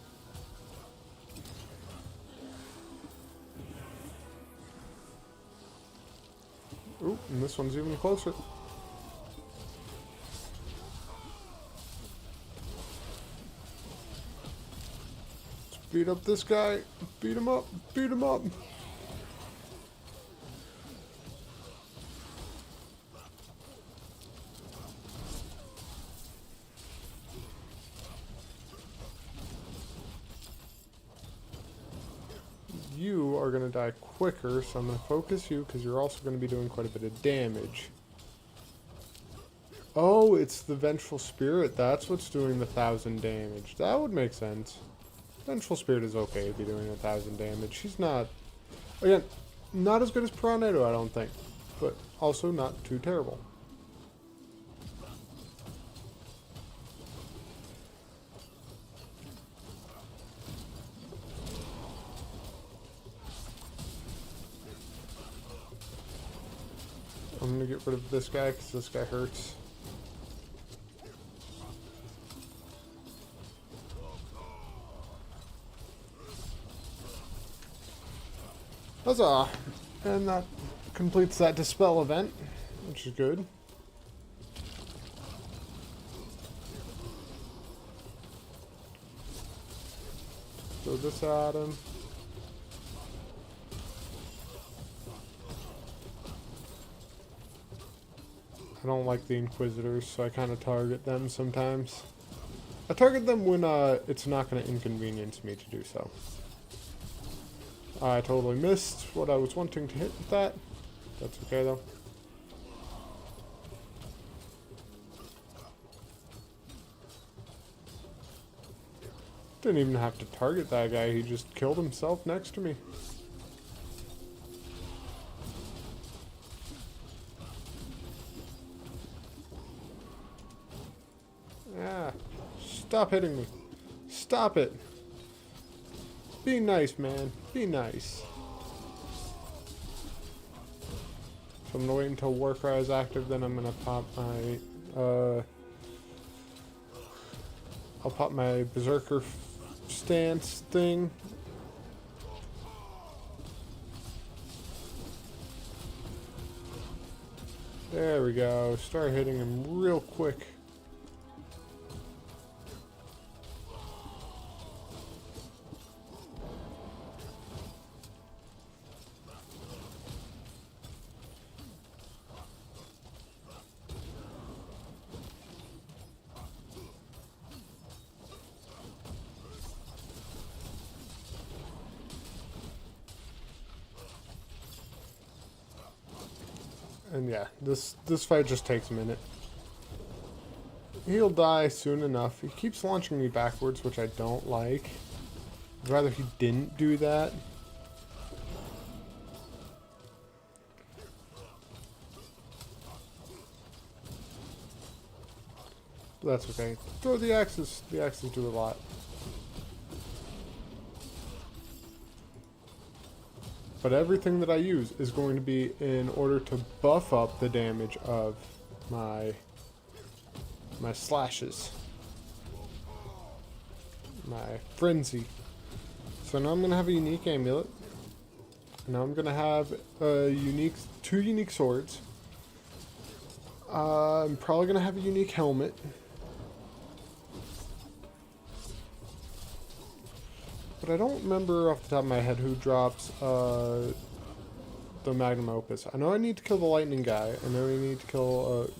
Ooh, and this one's even closer. Let's beat up this guy. Beat him up. Beat him up. You are going to die quicker, so I'm going to focus you because you're also going to be doing quite a bit of damage. Oh, it's the Vengeful Spirit. That's what's doing the 1,000 damage. That would make sense. Vengeful Spirit is okay to be doing 1,000 damage. She's not, again, not as good as Piranha, I don't think, but also not too terrible. I'm gonna get rid of this guy because this guy hurts. Huzzah! And that completes that Dispel event, which is good. Throw this at him. I don't like the Inquisitors, so I kind of target them sometimes. I target them when it's not going to inconvenience me to do so. I totally missed what I was wanting to hit with that. That's okay, though. Didn't even have to target that guy, he just killed himself next to me. Ah, stop hitting me. Stop it. Be nice, man. Be nice. So I'm gonna wait until Warcry is active, then I'm gonna pop my, I'll pop my Berserker stance thing. There we go. Start hitting him real quick. And yeah, this fight just takes a minute. He'll die soon enough. He keeps launching me backwards, which I don't like. I'd rather he didn't do that. But that's okay. Throw the axes. The axes do a lot. But everything that I use is going to be in order to buff up the damage of my slashes. My frenzy. So now I'm gonna have a unique amulet. Now I'm gonna have two unique swords. I'm probably gonna have a unique helmet. But I don't remember off the top of my head who drops the magnum opus. I know I need to kill the lightning guy. I know I need to kill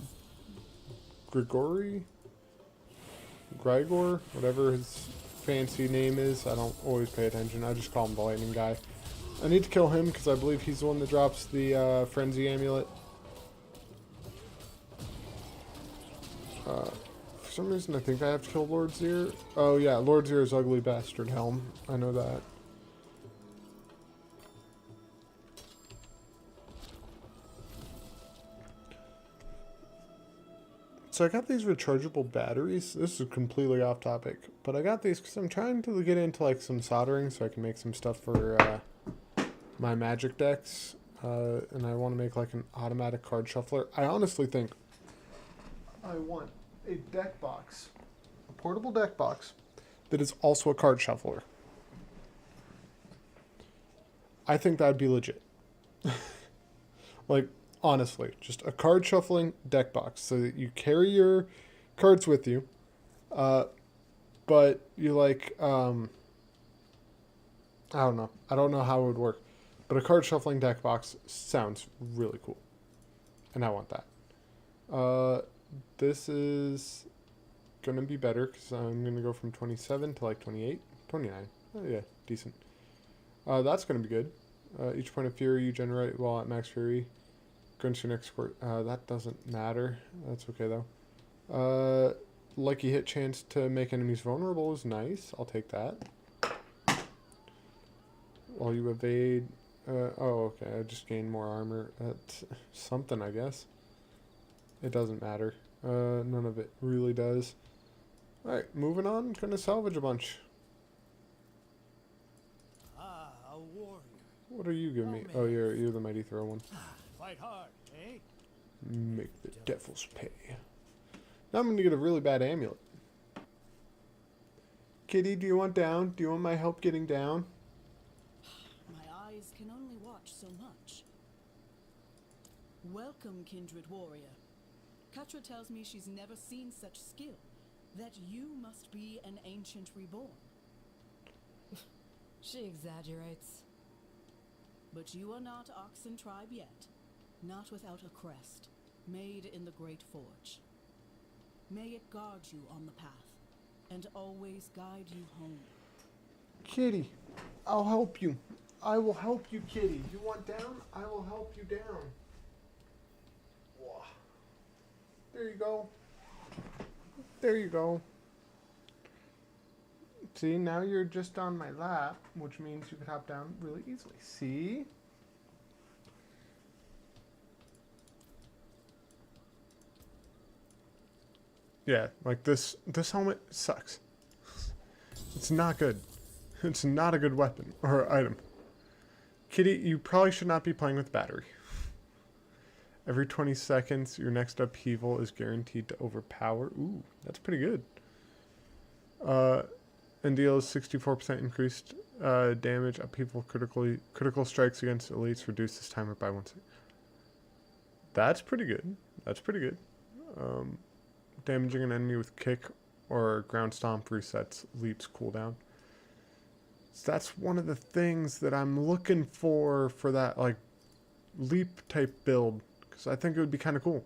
Grigor, whatever his fancy name is. I don't always pay attention. I just call him the lightning guy. I need to kill him because I believe he's the one that drops the frenzy amulet. For some reason, I think I have to kill Lord Zir. Oh yeah, Lord Zir's ugly bastard helm. I know that. So I got these rechargeable batteries. This is completely off topic, but I got these because I'm trying to get into like some soldering so I can make some stuff for my magic decks, and I want to make like an automatic card shuffler. I honestly think I want a deck box, a portable deck box that is also a card shuffler. I think that'd be legit. Like, honestly, just a card shuffling deck box so that you carry your cards with you, but you like, I don't know. I don't know how it would work, but a card shuffling deck box sounds really cool, and I want that. This is gonna be better because I'm gonna go from 27 to like 28, 29. Oh yeah, decent. That's gonna be good. Each point of fury you generate while at max fury. Go into your next score. That doesn't matter. That's okay though. Lucky hit chance to make enemies vulnerable is nice. I'll take that. While you evade. Oh, okay. I just gained more armor. That's something, I guess. It doesn't matter. None of it really does. Alright, moving on. Gonna salvage a bunch. Ah, a warrior. What are you giving me? Oh, you're the mighty throw one. Fight hard, eh? Make the devils pay. Now I'm gonna get a really bad amulet. Kitty, do you want down? Do you want my help getting down? My eyes can only watch so much. Welcome, kindred warrior. Katra tells me she's never seen such skill, that you must be an ancient reborn. She exaggerates. But you are not Oxen tribe yet, not without a crest, made in the Great Forge. May it guard you on the path, and always guide you home. Kitty, I'll help you. I will help you, Kitty. You want down? I will help you down. Whoa. There you go. There you go. See, now you're just on my lap, which means you could hop down really easily. See? Yeah, like this helmet sucks. It's not good. It's not a good weapon or item. Kitty, you probably should not be playing with battery. Every 20 seconds, your next upheaval is guaranteed to overpower. Ooh, that's pretty good. And deals 64% increased damage. Upheaval critical strikes against elites reduce this timer by 1 second. That's pretty good. That's pretty good. Damaging an enemy with kick or ground stomp resets leap's cooldown. So that's one of the things that I'm looking for that like leap type build, because I think it would be kind of cool.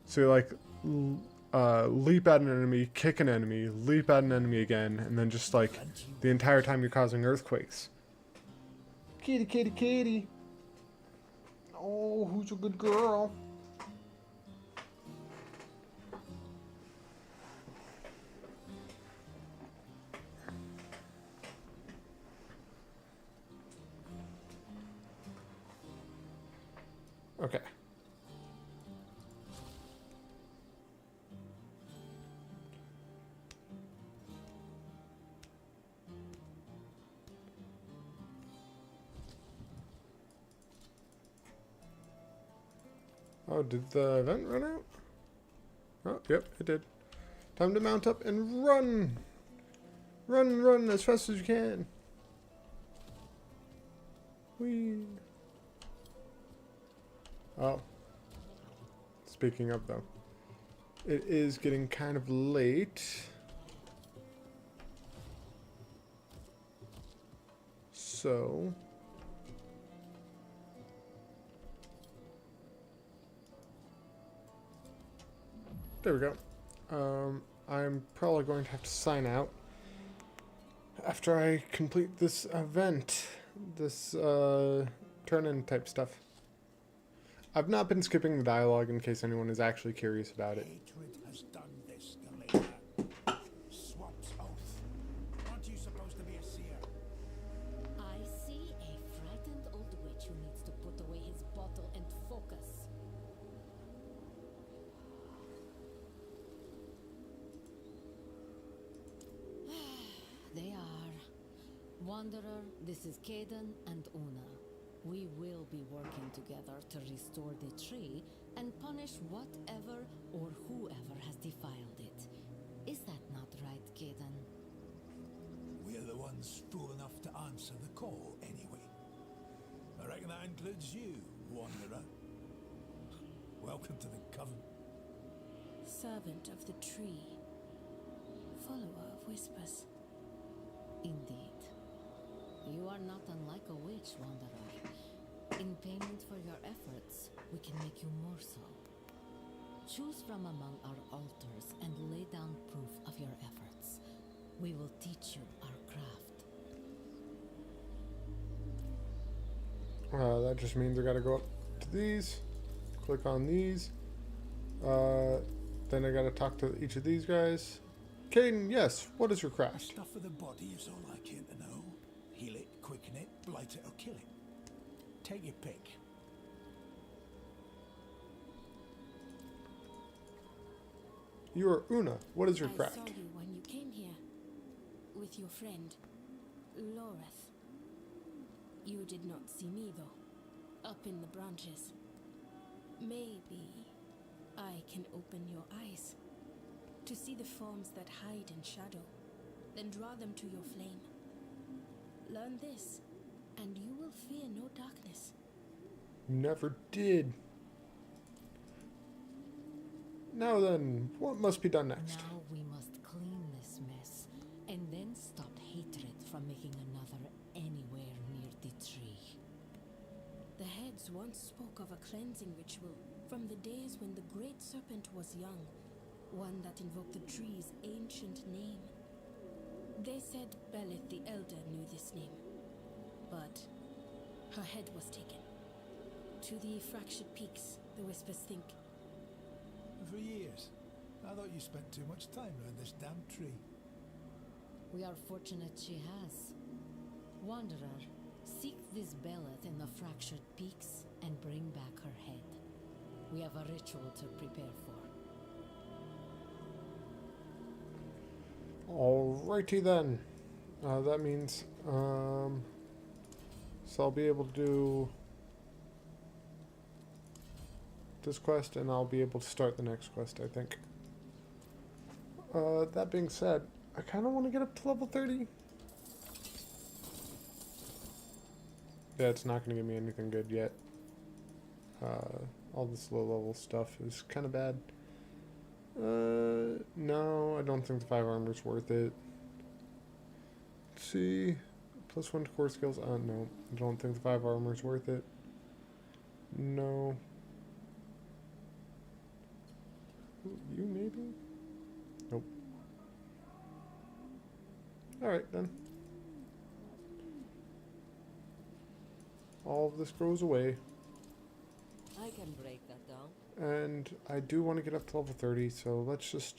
So you like leap at an enemy, kick an enemy, leap at an enemy again, and then just like the entire time you're causing earthquakes. Kitty, kitty, kitty. Oh, who's a good girl? Okay. Oh, did the event run out? Oh, yep, it did. Time to mount up and run! Run, run as fast as you can. Whee! Oh. Speaking of, though. It is getting kind of late. So... there we go. I'm probably going to have to sign out after I complete this event. This, turn-in type stuff. I've not been skipping the dialogue in case anyone is actually curious about it. Hatred has done this, Galena. Swamp's oath. Aren't you supposed to be a seer? I see a frightened old witch who needs to put away his bottle and focus. They are. Wanderer, this is Caden and Una. We will be working together to restore the tree and punish whatever or whoever has defiled it. Is that not right, Caden? We're the ones fool enough to answer the call, anyway. I reckon that includes you, Wanderer. Welcome to the Coven. Servant of the tree. Follower of whispers. Indeed. You are not unlike a witch, Wanderer. In payment for your efforts, we can make you more so. Choose from among our altars and lay down proof of your efforts. We will teach you our craft. That just means I gotta go up to these, click on these, then I gotta talk to each of these guys. Caden, yes, what is your craft? Stuff for the body is all I care to know. Heal it, quicken it, blight it, or kill it. Take your pick. You are Una. What is your I craft? saw you when you came here with your friend, Loreth. You did not see me, though, up in the branches. Maybe I can open your eyes to see the forms that hide in shadow, then draw them to your flame. Learn this, and you will fear no darkness. Never did. Now then, what must be done next? Now we must clean this mess, and then stop hatred from making another anywhere near the tree. The heads once spoke of a cleansing ritual from the days when the great serpent was young, one that invoked the tree's ancient name. They said Belith the Elder knew this name, but her head was taken. To the fractured peaks, the whispers think. For years. I thought you spent too much time around this damn tree. We are fortunate she has. Wanderer, seek this Beleth in the fractured peaks and bring back her head. We have a ritual to prepare for. Alrighty then. That means, so I'll be able to do this quest, and I'll be able to start the next quest, I think. That being said, I kind of want to get up to level 30. Yeah, it's not going to give me anything good yet. All this low level stuff is kind of bad. No, I don't think the 5 armor is worth it. Let's see. +1 to core skills. No. I don't think the 5 armor is worth it. No. You maybe? Nope. Alright then. All of this goes away. I can break that down. And I do want to get up to level 30, so let's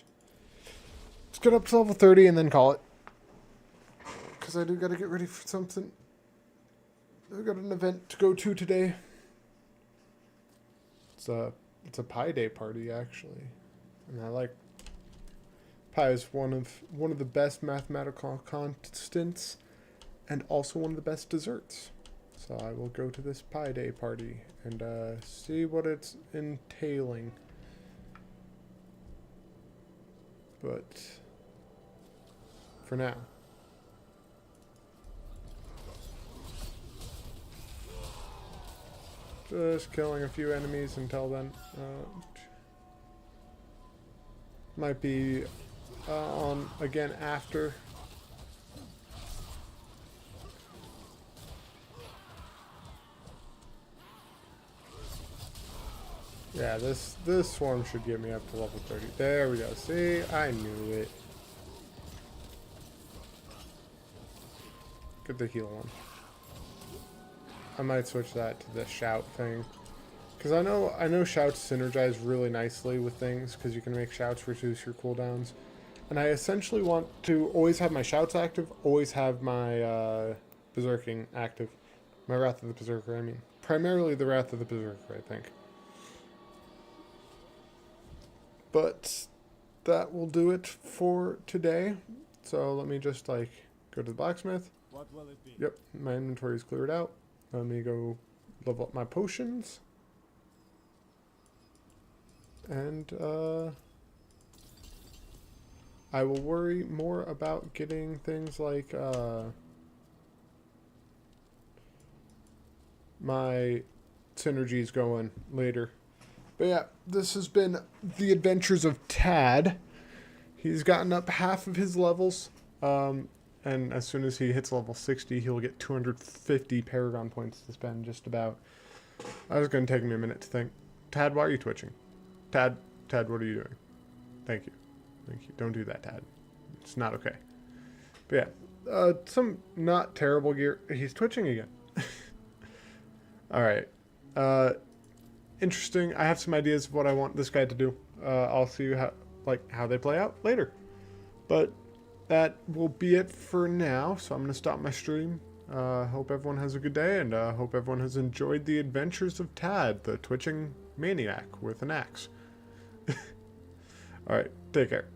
get up to level 30 and then call it. Because I do got to get ready for something. I've got an event to go to today. It's a Pi Day party, actually. And I like pi is one of the best mathematical constants and also one of the best desserts. So I will go to this Pi Day party and see what it's entailing. But for now. Just killing a few enemies until then. Might be on again after. Yeah, this swarm should get me up to level 30. There we go. See, I knew it. Get the heal one. I might switch that to the shout thing, because I know shouts synergize really nicely with things, because you can make shouts reduce your cooldowns, and I essentially want to always have my shouts active, always have my berserking active, my Wrath of the Berserker. I mean, primarily the Wrath of the Berserker, I think. But that will do it for today. So let me just like go to the blacksmith. What will it be? Yep, my inventory is cleared out. Let me go level up my potions. And I will worry more about getting things like my synergies going later. But yeah, this has been the adventures of Tad. He's gotten up half of his levels. And as soon as he hits level 60, he'll get 250 Paragon points to spend just about. I was going to take me a minute to think. Tad, why are you twitching? Tad, what are you doing? Thank you. Thank you. Don't do that, Tad. It's not okay. But yeah, some not terrible gear. He's twitching again. All right. Interesting. I have some ideas of what I want this guy to do. I'll see how they play out later. But that will be it for now. So I'm going to stop my stream. Hope everyone has a good day, and hope everyone has enjoyed the adventures of Tad, the twitching maniac with an axe. All right. Take care.